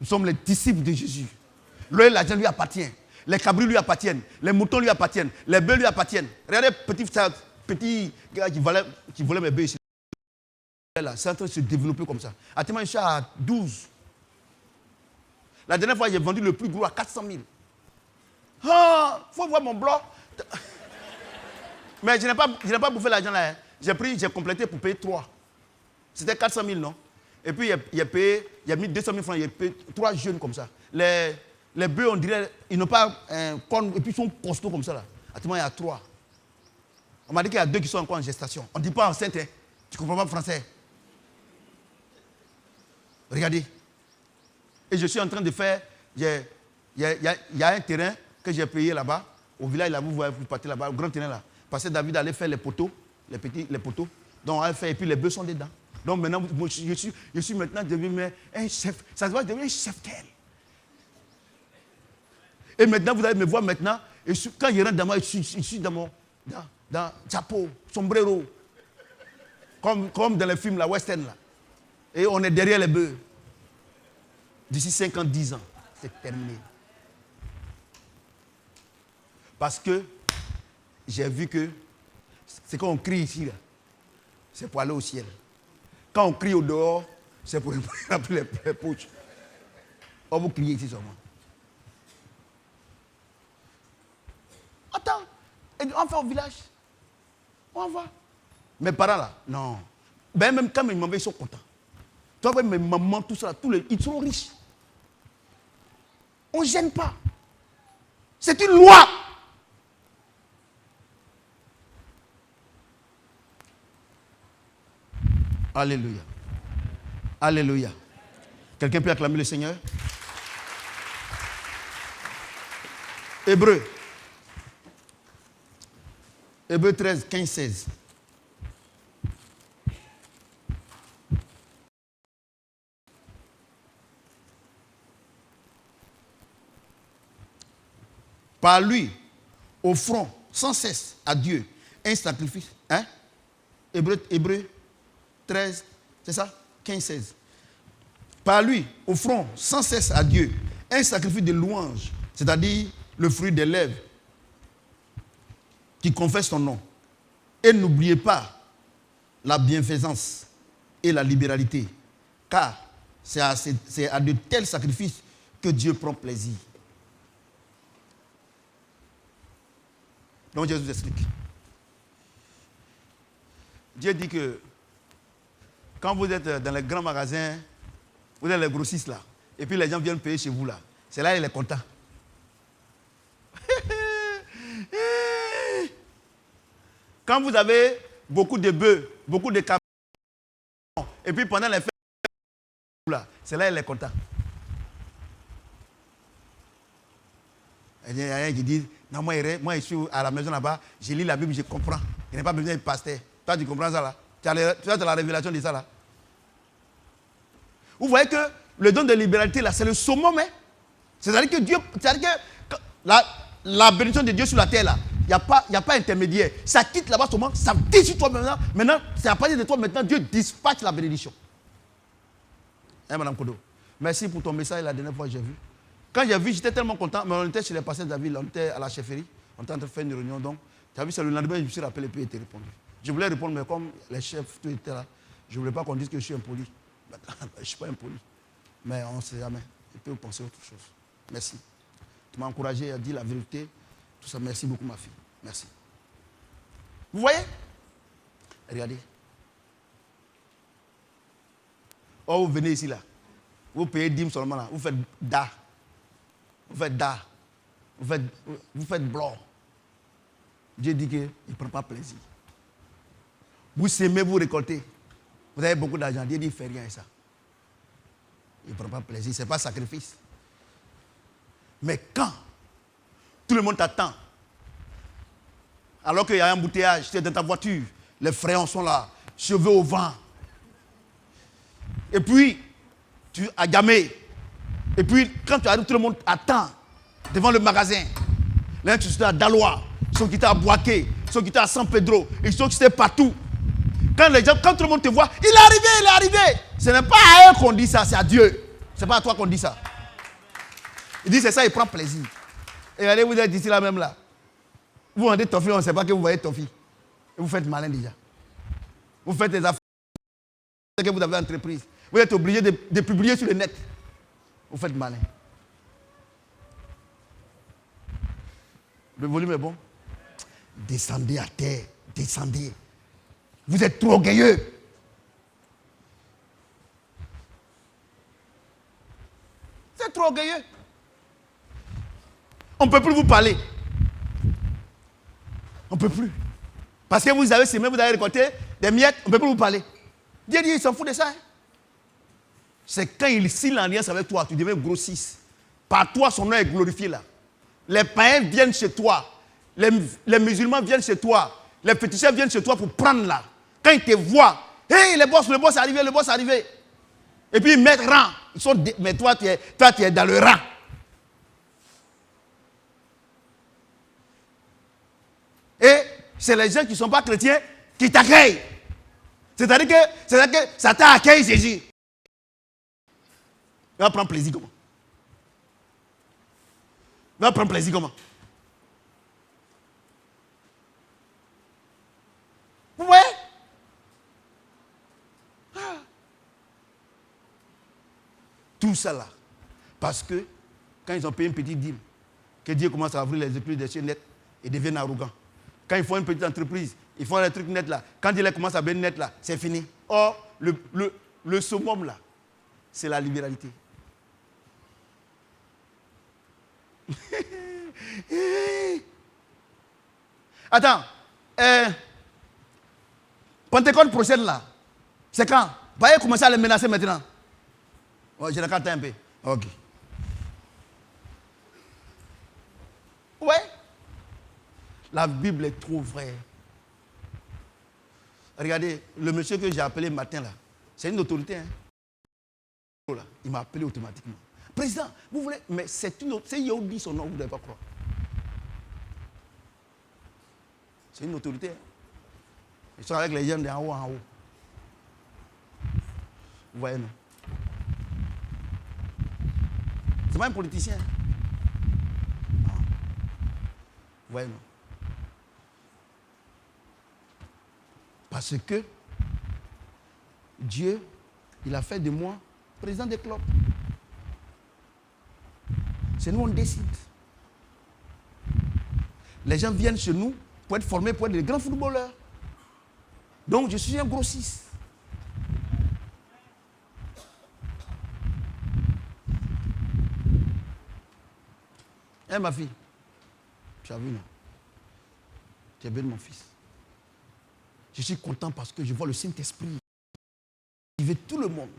Speaker 1: Nous sommes les disciples de Jésus. L'argent lui appartient. Les cabris lui appartiennent. Les moutons lui appartiennent. Les bœufs lui appartiennent. Regardez, petit gars qui volait mes bœufs ici. C'est en train de se développer comme ça. Actuellement, je suis à 12. La dernière fois, j'ai vendu le plus gros à 400 000. Ah, il faut voir mon blog. Mais je n'ai pas bouffé l'argent là. Hein. J'ai complété pour payer 3. C'était 400 000, non? Et puis, il a mis 200 000 francs. Il a payé 3 jeunes comme ça. Les bœufs, on dirait, ils n'ont pas un corne, et puis ils sont costauds comme ça là. Actuellement, il y a 3. On m'a dit qu'il y a 2 qui sont encore en gestation. On ne dit pas enceinte, hein. Tu ne comprends pas français. Regardez. Et je suis en train de faire. Il y a un terrain que j'ai payé là-bas. Au village, là, vous voyez, vous partez là-bas, au grand terrain là. Parce que David allait faire les poteaux, les poteaux. Donc, on allait faire, et puis les bœufs sont dedans. Donc, maintenant, je suis maintenant devenu un chef. Ça se voit, devenu un chef tel. Et maintenant, vous allez me voir maintenant. Et quand je rentre dans moi, je suis dans chapeau, sombrero. Comme dans les films, la western là. Et on est derrière les bœufs. D'ici 5 ans, 10 ans, c'est terminé. Parce que j'ai vu que c'est quand on crie ici, là, c'est pour aller au ciel. Quand on crie au dehors, c'est pour remplir les poches. On vous criez ici seulement. Attends, on va au village. On va. Mes parents là, non. Ben, même quand mes mamans, ils sont contents. Toi, mes mamans, tout ça, ils sont riches. On ne gêne pas. C'est une loi. Alléluia. Alléluia. Quelqu'un peut acclamer le Seigneur? Hébreux 13, 15, 16. Par lui, offrons sans cesse à Dieu un sacrifice. Hein? Hébreux 13, c'est ça? 15, 16. Par lui, offrons sans cesse à Dieu un sacrifice de louange, c'est-à-dire le fruit des lèvres qui confesse son nom. Et n'oubliez pas la bienfaisance et la libéralité, car c'est à de tels sacrifices que Dieu prend plaisir. Donc Jésus explique. Dieu dit que quand vous êtes dans les grands magasins, vous êtes les grossistes là, et puis les gens viennent payer chez vous là, c'est là qu'il est content. Quand vous avez beaucoup de bœufs, beaucoup de caméras, et puis pendant les fêtes, c'est là qu'il est content. Il y a un qui dit, non, moi je suis à la maison là-bas, je lis la Bible, je comprends. Il n'y a pas besoin de pasteur. Toi, tu comprends ça là? Tu as la révélation de ça là. Vous voyez que le don de libéralité là, c'est le summum. Hein? C'est-à-dire que Dieu, la bénédiction de Dieu sur la terre là, il n'y a pas intermédiaire. Ça quitte là-bas seulement, ça décide toi maintenant. Maintenant, c'est à partir de toi maintenant, Dieu dispatche la bénédiction. Hein, Madame Kodo? Merci pour ton message la dernière fois que j'ai vu. Quand j'ai vu, j'étais tellement content, mais on était chez les pasteurs David, on était à la chefferie, on était en train de faire une réunion, donc, tu as vu, c'est le lendemain, je me suis rappelé, puis il était répondu. Je voulais répondre, mais comme les chefs, tout était là, je ne voulais pas qu'on dise que je suis impoli. Je ne suis pas impoli, mais on ne sait jamais. Il peut penser autre chose. Merci. Tu m'as encouragé à dire la vérité, tout ça. Merci beaucoup, ma fille. Merci. Vous voyez? Regardez. Oh, vous venez ici, là. Vous payez 10 seulement, là. Vous faites da. Vous faites da. Vous faites blanc. Dieu dit qu'il ne prend pas plaisir. Vous semez, vous récoltez. Vous avez beaucoup d'argent. Dieu dit qu'il ne fait rien à ça. Il ne prend pas plaisir. Ce n'est pas sacrifice. Mais quand tout le monde t'attend, alors qu'il y a un embouteillage, tu es dans ta voiture, les frayons sont là, cheveux au vent. Et puis, tu as gamé. Et puis, quand tu arrives, tout le monde attend devant le magasin. Les gens qui sont à Dalois, ils sont quittés à Boaké, ils sont quittés à San Pedro, ils sont quittés partout. Quand tout le monde te voit, il est arrivé. Ce n'est pas à eux qu'on dit ça, c'est à Dieu. Ce n'est pas à toi qu'on dit ça. Il dit c'est ça, il prend plaisir. Et regardez, vous êtes ici là même là. Vous vendez ton fille, on ne sait pas que vous voyez ton fille. Et vous faites malin déjà. Vous faites des affaires que vous avez entreprise. Vous êtes obligé de publier sur le net. Vous faites malin. Le volume est bon. Descendez à terre. Descendez. Vous êtes trop orgueilleux. Vous êtes trop orgueilleux. On ne peut plus vous parler. On ne peut plus. Parce que vous avez semé, vous avez récolté des miettes, on ne peut plus vous parler. Dieu dit, il s'en fout de ça. Hein? C'est quand il signe l'alliance avec toi, tu deviens grossiste. Par toi, son nom est glorifié là. Les païens viennent chez toi. Les musulmans viennent chez toi. Les féticheurs viennent chez toi pour prendre là. Quand ils te voient, hey, le boss est arrivé, le boss est arrivé. Et puis ils mettent rang. Mais toi, tu es dans le rang. Et c'est les gens qui ne sont pas chrétiens qui t'accueillent. C'est-à-dire que Satan accueille Jésus. Il va prendre plaisir comment? Il va prendre plaisir comment? Vous voyez? Tout ça là. Parce que quand ils ont payé une petite dîme, que Dieu commence à ouvrir les épaules des cieux nets et deviennent arrogants. Quand ils font une petite entreprise, ils font les trucs nets là. Quand ils commencent à bien net là, c'est fini. Or, le summum là, c'est la libéralité. Attends. Pentecôte prochaine là, c'est quand? Voyez commencer à les menacer maintenant. Oh, je n'ai un peu. Ok. Ouais. La Bible est trop vraie. Regardez, le monsieur que j'ai appelé matin là, c'est une autorité. Hein? Il m'a appelé automatiquement. Président, vous voulez, mais c'est une autorité. C'est Yahudi son nom, vous ne devez pas croire. C'est une autorité. Hein? Ils sont avec les gens d'en haut en haut. Vous voyez, non? C'est pas un politicien. Non. Vous voyez, non? Parce que Dieu, il a fait de moi président des clubs. C'est nous, on décide. Les gens viennent chez nous pour être formés, pour être des grands footballeurs. Donc, je suis un grossiste. Hein, ma fille? Tu as vu, non? Tu es belle, mon fils. Je suis content parce que je vois le Saint-Esprit qui veut tout le monde.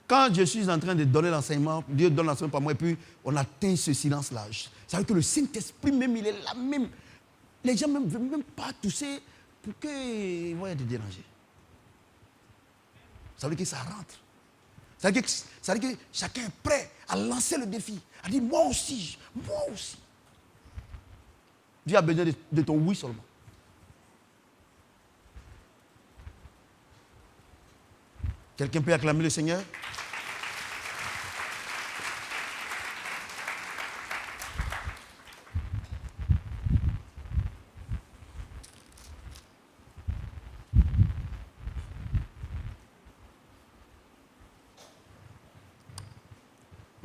Speaker 1: Quand je suis en train de donner l'enseignement, Dieu donne l'enseignement par moi et puis on atteint ce silence-là. Ça veut dire que le Saint-Esprit même, il est là même. Les gens ne veulent même pas tousser pour qu'ils vont être dérangés. Ça veut dire que ça rentre. Ça veut dire que chacun est prêt à lancer le défi. À dire moi aussi, moi aussi. Dieu a besoin de ton oui seulement. Quelqu'un peut acclamer le Seigneur?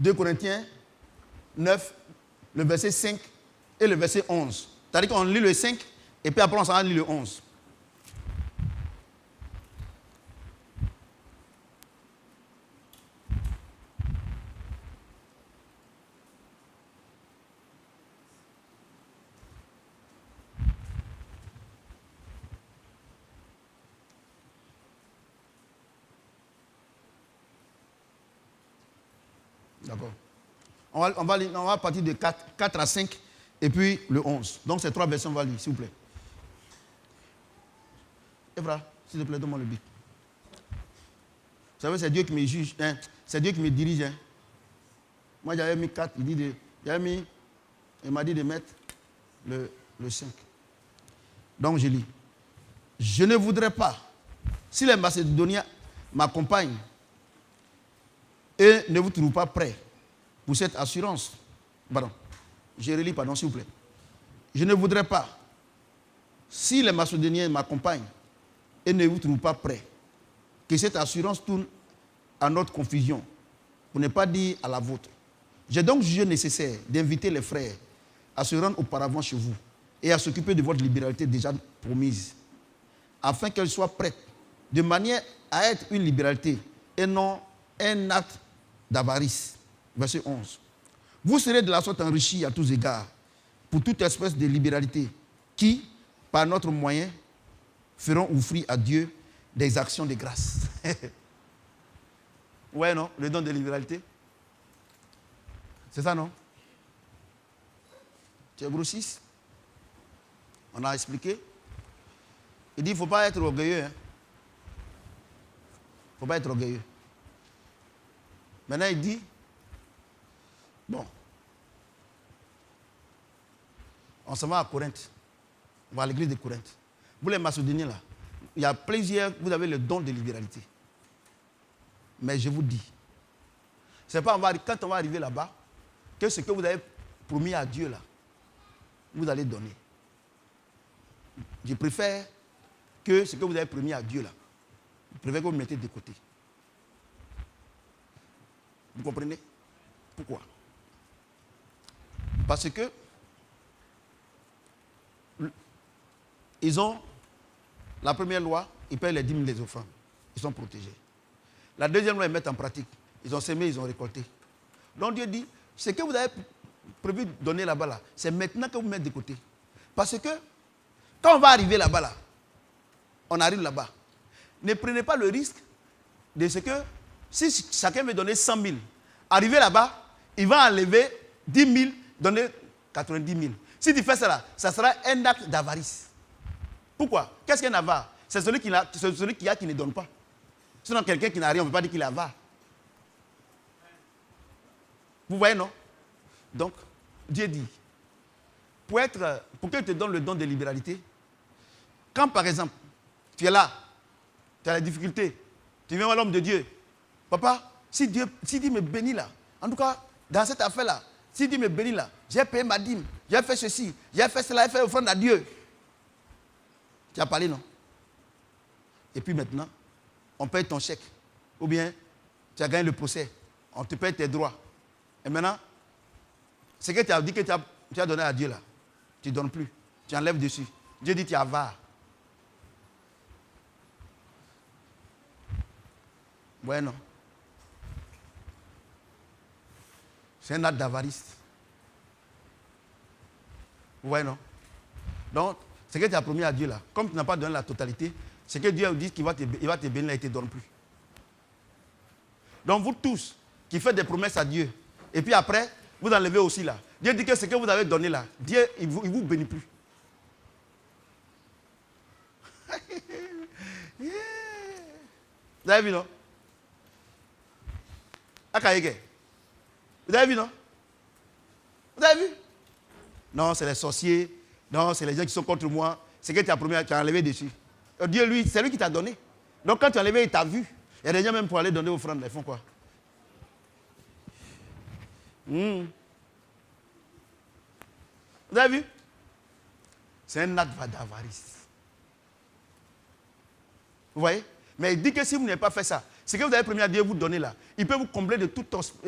Speaker 1: Deux Corinthiens 9, le verset 5 et le verset 11. C'est-à-dire qu'on lit le 5 et puis après on s'en va lire le 11. D'accord. On va partir de 4 à 5 et puis le 11. Donc ces trois versions, on va lire, s'il vous plaît. Evra, s'il te plaît, donne-moi le bic. Vous savez, c'est Dieu qui me juge, hein? C'est Dieu qui me dirige. Hein? Moi, j'avais mis 4, il m'a dit de mettre le 5. Donc, je lis. Je ne voudrais pas, si les Macédoniens m'accompagnent et ne vous trouvent pas prêts pour cette assurance. Pardon, je relis, pardon, s'il vous plaît. Je ne voudrais pas, si les Macédoniens m'accompagnent et ne vous trouvent pas prêts, que cette assurance tourne à notre confusion, pour ne pas dire à la vôtre. J'ai donc jugé nécessaire d'inviter les frères à se rendre auparavant chez vous et à s'occuper de votre libéralité déjà promise, afin qu'elle soit prête, de manière à être une libéralité et non un acte d'avarice. Verset 11. Vous serez de la sorte enrichis à tous égards pour toute espèce de libéralité qui, par notre moyen, feront offrir à Dieu des actions de grâce. Ouais, non? Le don de libéralité. C'est ça, non? Tu es grossiste. On a expliqué. Il dit, il ne faut pas être orgueilleux. Hein? Il ne faut pas être orgueilleux. Maintenant, il dit, bon, on s'en va à Corinthe. On va à l'église de Corinthe. Vous les Macédoniens là, il y a plusieurs, vous avez le don de libéralité. Mais je vous dis, c'est pas quand on va arriver là-bas, que ce que vous avez promis à Dieu là, vous allez donner. Je préfère que ce que vous avez promis à Dieu là, je préfère que vous le mettez de côté. Vous comprenez? Pourquoi? Parce que ils ont la première loi, ils payent les dîmes des offrandes. Ils sont protégés. La deuxième loi, ils mettent en pratique. Ils ont semé, ils ont récolté. Donc Dieu dit, ce que vous avez prévu de donner là-bas, là, c'est maintenant que vous mettez de côté. Parce que quand on va arriver là-bas, là, on arrive là-bas. Ne prenez pas le risque de ce que si chacun veut donner 100 000, arriver là-bas, il va enlever 10 000, donner 90 000. Si tu fais ça là, ça sera un acte d'avarice. Pourquoi? Qu'est-ce qu'un avare? C'est celui qui a qui ne donne pas. Sinon, quelqu'un qui n'a rien, on ne peut pas dire qu'il est avare. Vous voyez, non? Donc, Dieu dit, pour que te donne le don de libéralité, quand par exemple, tu es là, tu as la difficulté, tu viens voir l'homme de Dieu, papa, si Dieu me bénit là, en tout cas, dans cette affaire-là, si Dieu me bénit là, j'ai payé ma dîme, j'ai fait ceci, j'ai fait cela, j'ai fait offrande à Dieu. Tu as parlé, non? Et puis maintenant, on paye ton chèque. Ou bien, tu as gagné le procès. On te paye tes droits. Et maintenant, ce que tu as dit que tu as donné à Dieu là, tu ne donnes plus. Tu enlèves dessus. Dieu dit tu es avare. Ouais, non. C'est un acte d'avarice. Ouais, non. Donc, ce que tu as promis à Dieu là, comme tu n'as pas donné la totalité, c'est que Dieu dit qu'il va te bénir et il ne te donne plus. Donc, vous tous qui faites des promesses à Dieu, et puis après, vous enlevez aussi là. Dieu dit que ce que vous avez donné là, Dieu, il vous bénit plus. Vous avez vu, non? Akaïke. Vous avez vu, non? Vous avez vu? Non, c'est les sorciers. Non, c'est les gens qui sont contre moi. C'est que tu as promis, tu as enlevé dessus. Dieu, lui, c'est lui qui t'a donné. Donc quand tu as enlevé, il t'a vu. Il y a des gens même pour aller donner offrande, ils font quoi? Vous avez vu? C'est un acte d'avarice. Vous voyez? Mais il dit que si vous n'avez pas fait ça, ce que vous avez promis à Dieu vous donner là, il peut vous combler de toutes sortes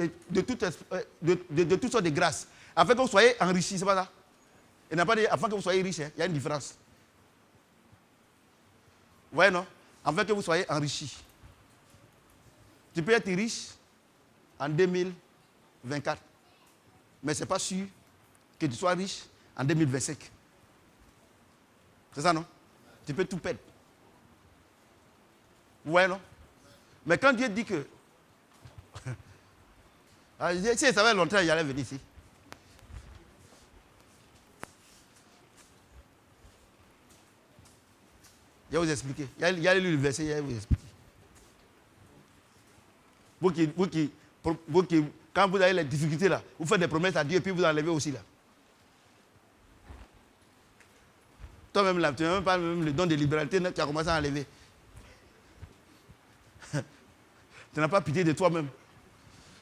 Speaker 1: de grâces, afin que vous soyez enrichis, c'est pas ça? Il n'a pas dit afin que vous soyez riches, hein? Il y a une différence. Vous voyez, non? Afin que vous soyez enrichis. Tu peux être riche en 2024, mais ce n'est pas sûr que tu sois riche en 2025. C'est ça, non? Tu peux tout perdre. Vous voyez, non? Mais quand Dieu dit que... si il savait longtemps, il allait venir ici. Je vais vous expliquer. Il y a lu le verset, je vais vous expliquer. Vous qui, quand vous avez les difficultés là, vous faites des promesses à Dieu et puis vous enlevez aussi là. Toi-même là, tu n'as même pas même le don de libéralité, tu as commencé à enlever. Tu n'as pas pitié de toi-même.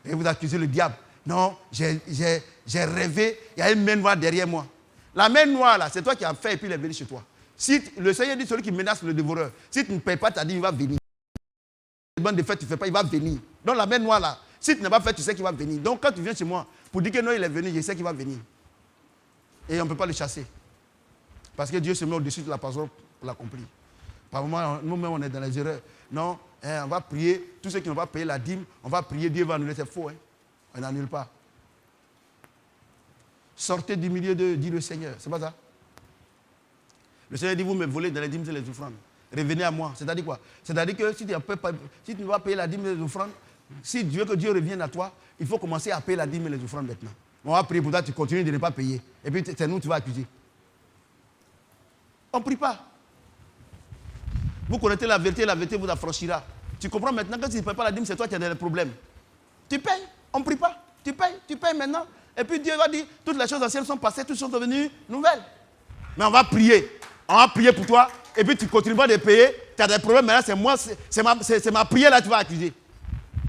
Speaker 1: Et vous accusez le diable. Non, j'ai rêvé, il y a une main noire derrière moi. La main noire là, c'est toi qui as fait et puis il est venu chez toi. Si le Seigneur dit celui qui menace le dévoreur, si tu ne payes pas ta dîme, il va venir. Si tu ne fais, tu ne fais pas, il va venir. Donc la main noire là, si tu n'as pas fait, tu sais qu'il va venir. Donc quand tu viens chez moi, pour dire que non, il est venu, je sais qu'il va venir. Et on ne peut pas le chasser. Parce que Dieu se met au-dessus de la parole pour l'accomplir. Par moment, nous-mêmes, on est dans les erreurs. Non, on va prier. Tous ceux qui n'ont pas payé la dîme, on va prier. Dieu va annuler. C'est faux. On n'annule pas. Sortez du milieu d'eux, dit le Seigneur. C'est pas ça? Le Seigneur dit, vous me volez dans les dîmes et les offrandes. Revenez à moi. C'est-à-dire quoi? C'est-à-dire que si tu ne vas pas payer la dîme et les offrandes, si tu veux que Dieu revienne à toi, il faut commencer à payer la dîme et les offrandes maintenant. On va prier pour toi, tu continues de ne pas payer. Et puis c'est nous que tu vas accuser. On ne prie pas. Vous connaissez la vérité vous affranchira. Tu comprends maintenant que si tu ne payes pas la dîme, c'est toi qui as des problèmes. Tu payes, on ne prie pas. Tu payes maintenant. Et puis Dieu va dire, toutes les choses anciennes sont passées, toutes sont devenues nouvelles. Mais on va prier. On va prier pour toi. Et puis tu continues pas de payer. Tu as des problèmes. Maintenant, c'est moi, c'est ma prière là que tu vas accuser.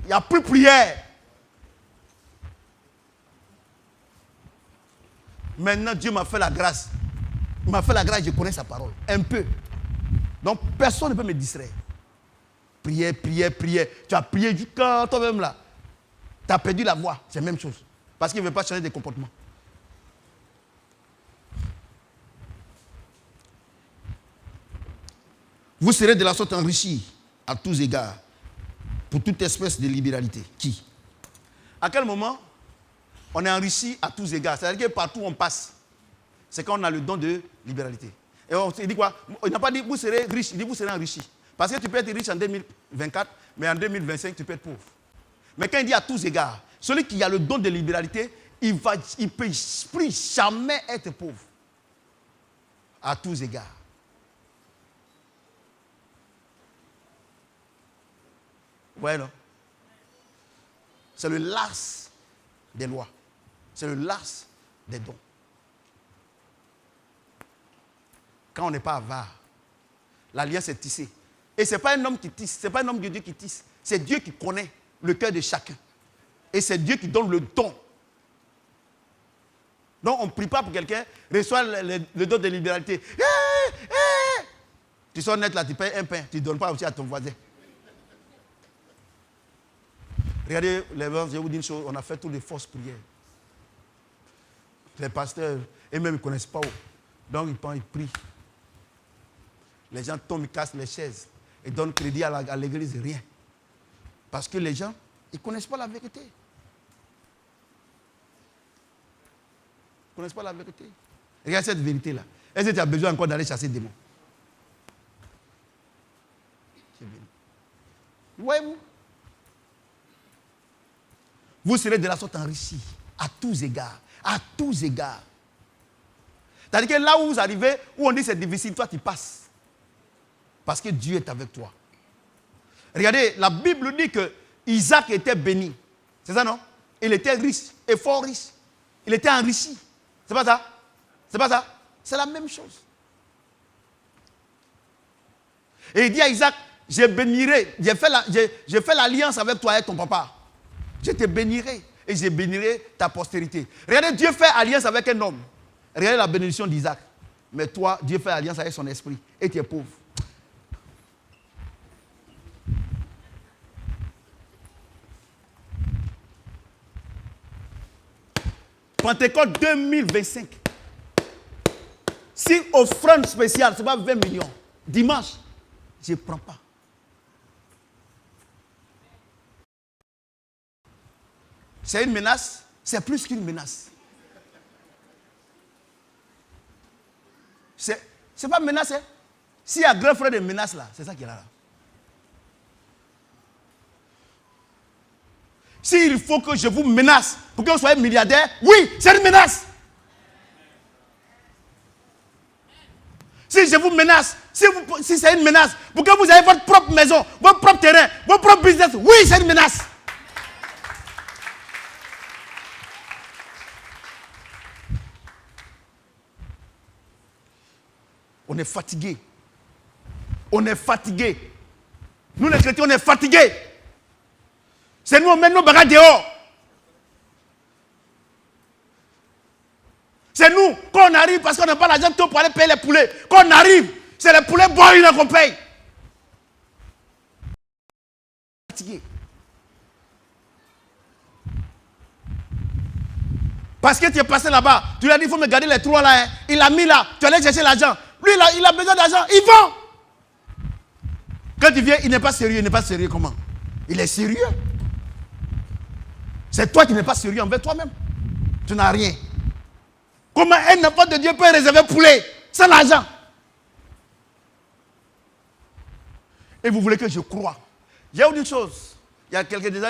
Speaker 1: Il n'y a plus de prière. Maintenant, Dieu m'a fait la grâce. Il m'a fait la grâce, je connais sa parole. Un peu. Donc, personne ne peut me distraire. Prière. Tu as prié jusqu'à toi-même là. Tu as perdu la voix. C'est la même chose. Parce qu'il ne veut pas changer de comportement. Vous serez de la sorte enrichis à tous égards pour toute espèce de libéralité. Qui? À quel moment on est enrichi à tous égards? C'est-à-dire que partout où on passe, c'est quand on a le don de libéralité. Et on dit quoi? Il n'a pas dit vous serez riche, il dit vous serez enrichis. Parce que tu peux être riche en 2024, mais en 2025, tu peux être pauvre. Mais quand il dit à tous égards, celui qui a le don de libéralité, il ne peut plus jamais être pauvre. À tous égards. Ouais, non? C'est le las des lois. C'est le las des dons. Quand on n'est pas avare, l'alliance est tissée. Et ce n'est pas un homme qui tisse, ce n'est pas un homme de Dieu qui tisse. C'est Dieu qui connaît le cœur de chacun. Et c'est Dieu qui donne le don Donc on ne prie pas pour quelqu'un, reçoit le don de libéralité. Tu sors net là, tu payes un pain, tu ne donnes pas aussi à ton voisin. Regardez, je vais vous dire une chose, on a fait toutes les fausses prières. Les pasteurs, eux-mêmes, ils ne connaissent pas où. Donc ils prient. Les gens tombent, ils cassent les chaises et donnent crédit à l'église, rien. Parce que les gens, ils ne connaissent pas la vérité. Ils ne connaissent pas la vérité. Regarde cette vérité-là. Est-ce que tu as besoin encore d'aller chasser des démons? Voyez-vous? Vous serez de la sorte enrichis, à tous égards. À tous égards. C'est-à-dire que là où vous arrivez, où on dit c'est difficile, toi tu passes. Parce que Dieu est avec toi. Regardez, la Bible dit que Isaac était béni. C'est ça, non? Il était riche et fort riche. Il était enrichi. C'est pas ça? C'est pas ça? C'est la même chose. Et il dit à Isaac, je bénirai, j'ai fait l'alliance avec toi et ton papa. Je te bénirai et je bénirai ta postérité. Regardez, Dieu fait alliance avec un homme. Regardez la bénédiction d'Isaac. Mais toi, Dieu fait alliance avec son esprit et tu es pauvre. Pentecôte 2025. Si offrande spéciale, c'est pas 20 millions. Dimanche, je ne prends pas. C'est une menace, c'est plus qu'une menace. C'est pas une menace, hein? S'il y a grand frère de menace là, c'est ça qu'il y a là. S'il faut que je vous menace pour que vous soyez milliardaire, oui, c'est une menace. Si je vous menace, si c'est une menace, pour que vous ayez votre propre maison, votre propre terrain, votre propre business, oui, c'est une menace. On est fatigué. On est fatigué. Nous les chrétiens, on est fatigués. C'est nous, on met nos bagages dehors. C'est nous, quand on arrive, parce qu'on n'a pas l'argent pour aller payer les poulets. Quand on arrive, c'est les poulets boilés qu'on paye. Fatigué. Parce que tu es passé là-bas, tu lui as dit, il faut me garder les trois là. Hein. Il a mis là, tu allais chercher l'argent. Lui, il a besoin d'argent, il vend. Quand il vient, il n'est pas sérieux. Il n'est pas sérieux comment? Il est sérieux. C'est toi qui n'es pas sérieux envers toi-même. Tu n'as rien. Comment un enfant de Dieu peut réserver poulet sans l'argent? Et vous voulez que je croie? J'ai une chose. Il y a quelques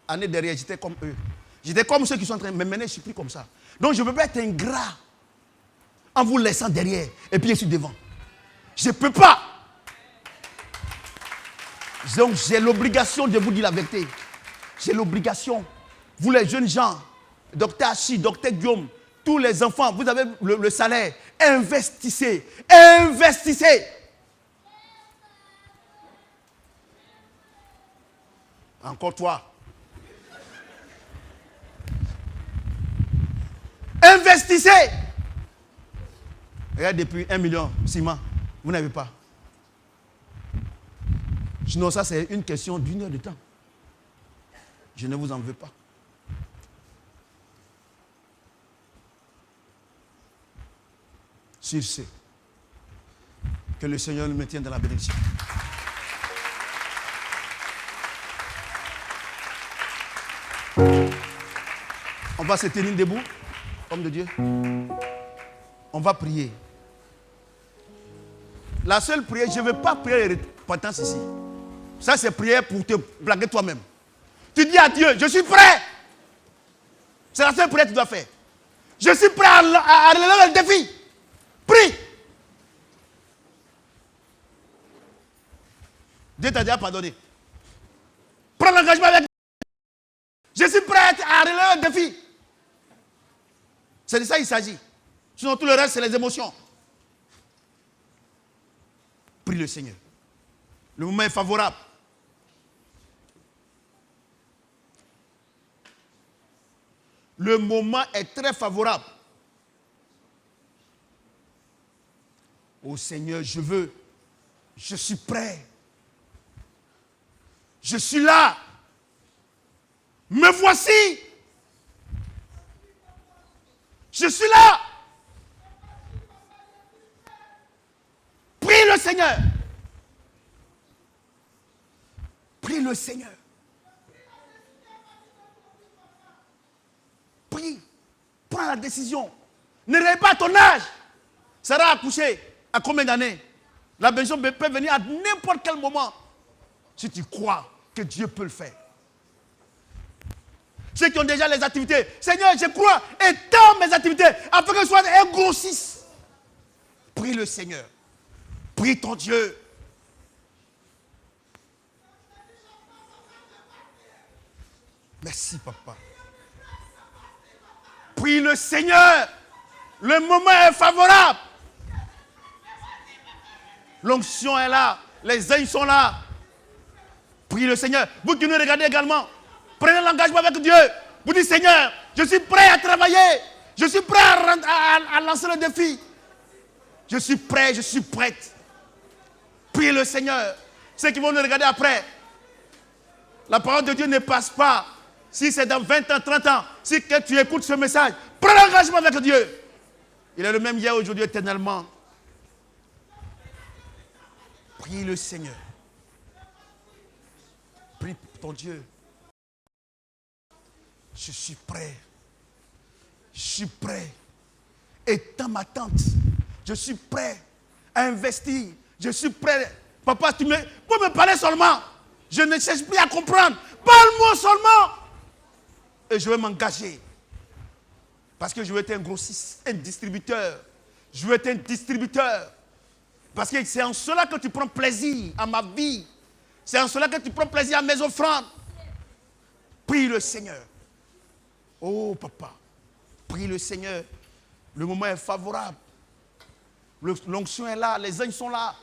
Speaker 1: années derrière, j'étais comme eux. J'étais comme ceux qui sont en train de me mener, je ne suis plus comme ça. Donc je ne peux pas être ingrat en vous laissant derrière et puis je suis devant. Je ne peux pas. Donc j'ai l'obligation de vous dire la vérité. J'ai l'obligation. Vous les jeunes gens, docteur Hachi, docteur Guillaume, tous les enfants, vous avez le salaire. Investissez. Investissez. Encore toi. Investissez. Regarde, depuis 1 million, ciment, vous n'avez pas. Sinon, ça, c'est une question d'1 heure de temps. Je ne vous en veux pas. Sur ce, que le Seigneur nous maintienne dans la bénédiction. On va se tenir debout, homme de Dieu. On va prier. La seule prière, je ne veux pas prier de repentance ici. Ça, c'est prière pour te blaguer toi-même. Tu dis à Dieu, je suis prêt. C'est la seule prière que tu dois faire. Je suis prêt à relever le défi. Prie. Dieu t'a déjà pardonné. Prends l'engagement avec. Je suis prêt à relever le défi. C'est de ça qu'il s'agit. Sinon, tout le reste, c'est les émotions. Prie le Seigneur. Le moment est favorable. Le moment est très favorable. Oh Seigneur, je veux. Je suis prêt. Je suis là. Me voici. Je suis là. Prie le Seigneur. Prie le Seigneur. Prie. Prends la décision. Ne rêve pas à ton âge. Sarah a accouché à combien d'années? La bénédiction peut venir à n'importe quel moment. Si tu crois que Dieu peut le faire. Ceux qui ont déjà les activités. Seigneur, je crois, étends mes activités afin que ce soit un grossisse. Prie le Seigneur. Prie ton Dieu. Merci, papa. Prie le Seigneur. Le moment est favorable. L'onction est là. Les anges sont là. Prie le Seigneur. Vous qui nous regardez également, prenez l'engagement avec Dieu. Vous dites, Seigneur, je suis prêt à travailler. Je suis prêt à lancer le défi. Je suis prêt, je suis prête. Priez le Seigneur. Ceux qui vont nous regarder après, la parole de Dieu ne passe pas. Si c'est dans 20 ans, 30 ans, si que tu écoutes ce message, prends l'engagement avec Dieu. Il est le même hier, aujourd'hui, éternellement. Prie le Seigneur. Prie ton Dieu. Je suis prêt. Je suis prêt. Étends ma tente. Je suis prêt à investir. Je suis prêt. Papa, pour me parler seulement. Je ne cherche plus à comprendre. Parle-moi seulement. Et je vais m'engager. Parce que je veux être un grossiste, un distributeur. Je veux être un distributeur. Parce que c'est en cela que tu prends plaisir à ma vie. C'est en cela que tu prends plaisir à mes offrandes. Prie le Seigneur. Oh papa, prie le Seigneur. Le moment est favorable. L'onction est là, les anges sont là.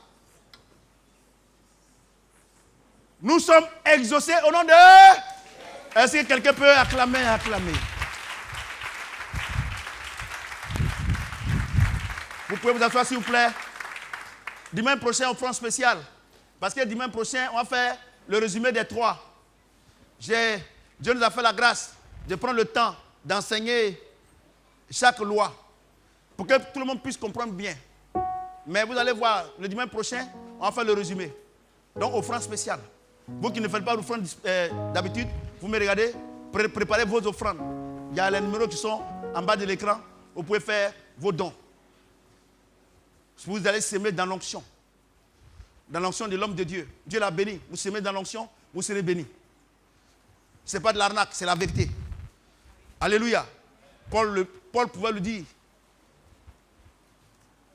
Speaker 1: Nous sommes exaucés au nom de... Est-ce que quelqu'un peut acclamer? Vous pouvez vous asseoir s'il vous plaît. Dimanche prochain, offrande spéciale. Parce que dimanche prochain, on va faire le résumé des 3. Dieu nous a fait la grâce de prendre le temps d'enseigner chaque loi pour que tout le monde puisse comprendre bien. Mais vous allez voir, le dimanche prochain, on va faire le résumé. Donc, offrande spéciale. Vous qui ne faites pas l'offrande d'habitude, vous me regardez, préparez vos offrandes. Il y a les numéros qui sont en bas de l'écran. Vous pouvez faire vos dons. Vous allez s'aimer dans l'onction. Dans l'onction de l'homme de Dieu. Dieu l'a béni. Vous s'aimez dans l'onction, vous serez béni. Ce n'est pas de l'arnaque, c'est la vérité. Alléluia. Paul pouvait le dire.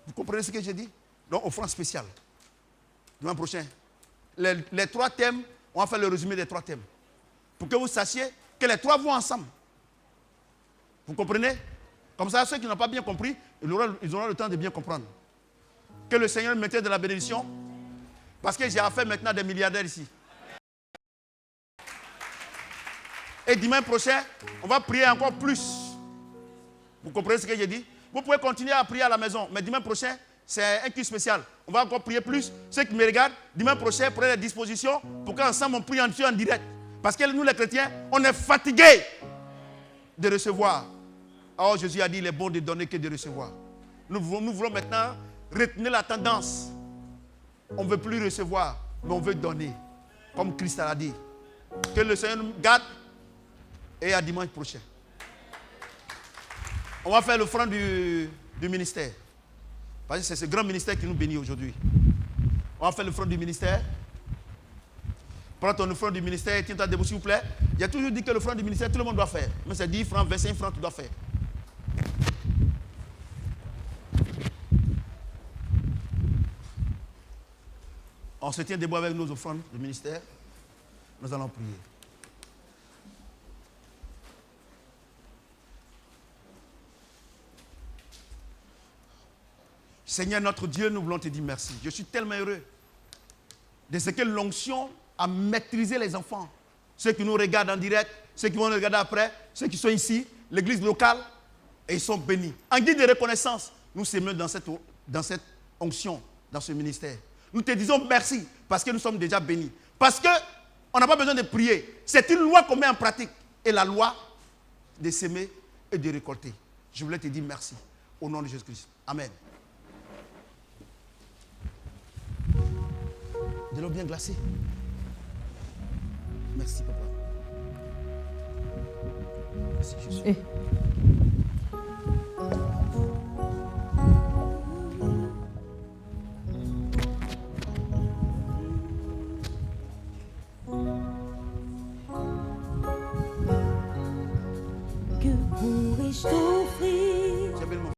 Speaker 1: Vous comprenez ce que j'ai dit? Donc, offrande spéciale. Dimanche prochain. Les 3 thèmes, on va faire le résumé des 3 thèmes. Pour que vous sachiez que les 3 vont ensemble. Vous comprenez? Comme ça, ceux qui n'ont pas bien compris, ils auront le temps de bien comprendre. Que le Seigneur mette de la bénédiction. Parce que j'ai affaire maintenant à des milliardaires ici. Et dimanche prochain, on va prier encore plus. Vous comprenez ce que j'ai dit? Vous pouvez continuer à prier à la maison. Mais dimanche prochain, c'est un culte spécial. On va encore prier plus. Ceux qui me regardent, dimanche prochain, prenez les dispositions pour qu'ensemble on prie en direct. Parce que nous, les chrétiens, on est fatigués de recevoir. Alors Jésus a dit, il est bon de donner que de recevoir. Nous voulons maintenant retenir la tendance. On ne veut plus recevoir, mais on veut donner. Comme Christ l'a dit. Que le Seigneur nous garde. Et à dimanche prochain. On va faire l'offrande du ministère. Parce que c'est ce grand ministère qui nous bénit aujourd'hui. On va faire l'offrande du ministère. Prends ton offrande du ministère, tiens-toi debout s'il vous plaît. J'ai toujours dit que l'offrande du ministère, tout le monde doit faire. Mais c'est 10 francs, 25 francs, tu dois faire. On se tient debout avec nos offrandes du ministère. Nous allons prier. Seigneur notre Dieu, nous voulons te dire merci. Je suis tellement heureux de ce que l'onction a maîtrisé les enfants. Ceux qui nous regardent en direct, ceux qui vont nous regarder après, ceux qui sont ici, l'église locale, et ils sont bénis. En guise de reconnaissance, nous s'aimons dans cette onction dans ce ministère. Nous te disons merci parce que nous sommes déjà bénis. Parce qu'on n'a pas besoin de prier. C'est une loi qu'on met en pratique. Et la loi de s'aimer et de récolter. Je voulais te dire merci. Au nom de Jésus-Christ. Amen. De l'eau bien glacée. Merci, papa. Merci, Jésus.
Speaker 2: Que pourrais-je t'offrir?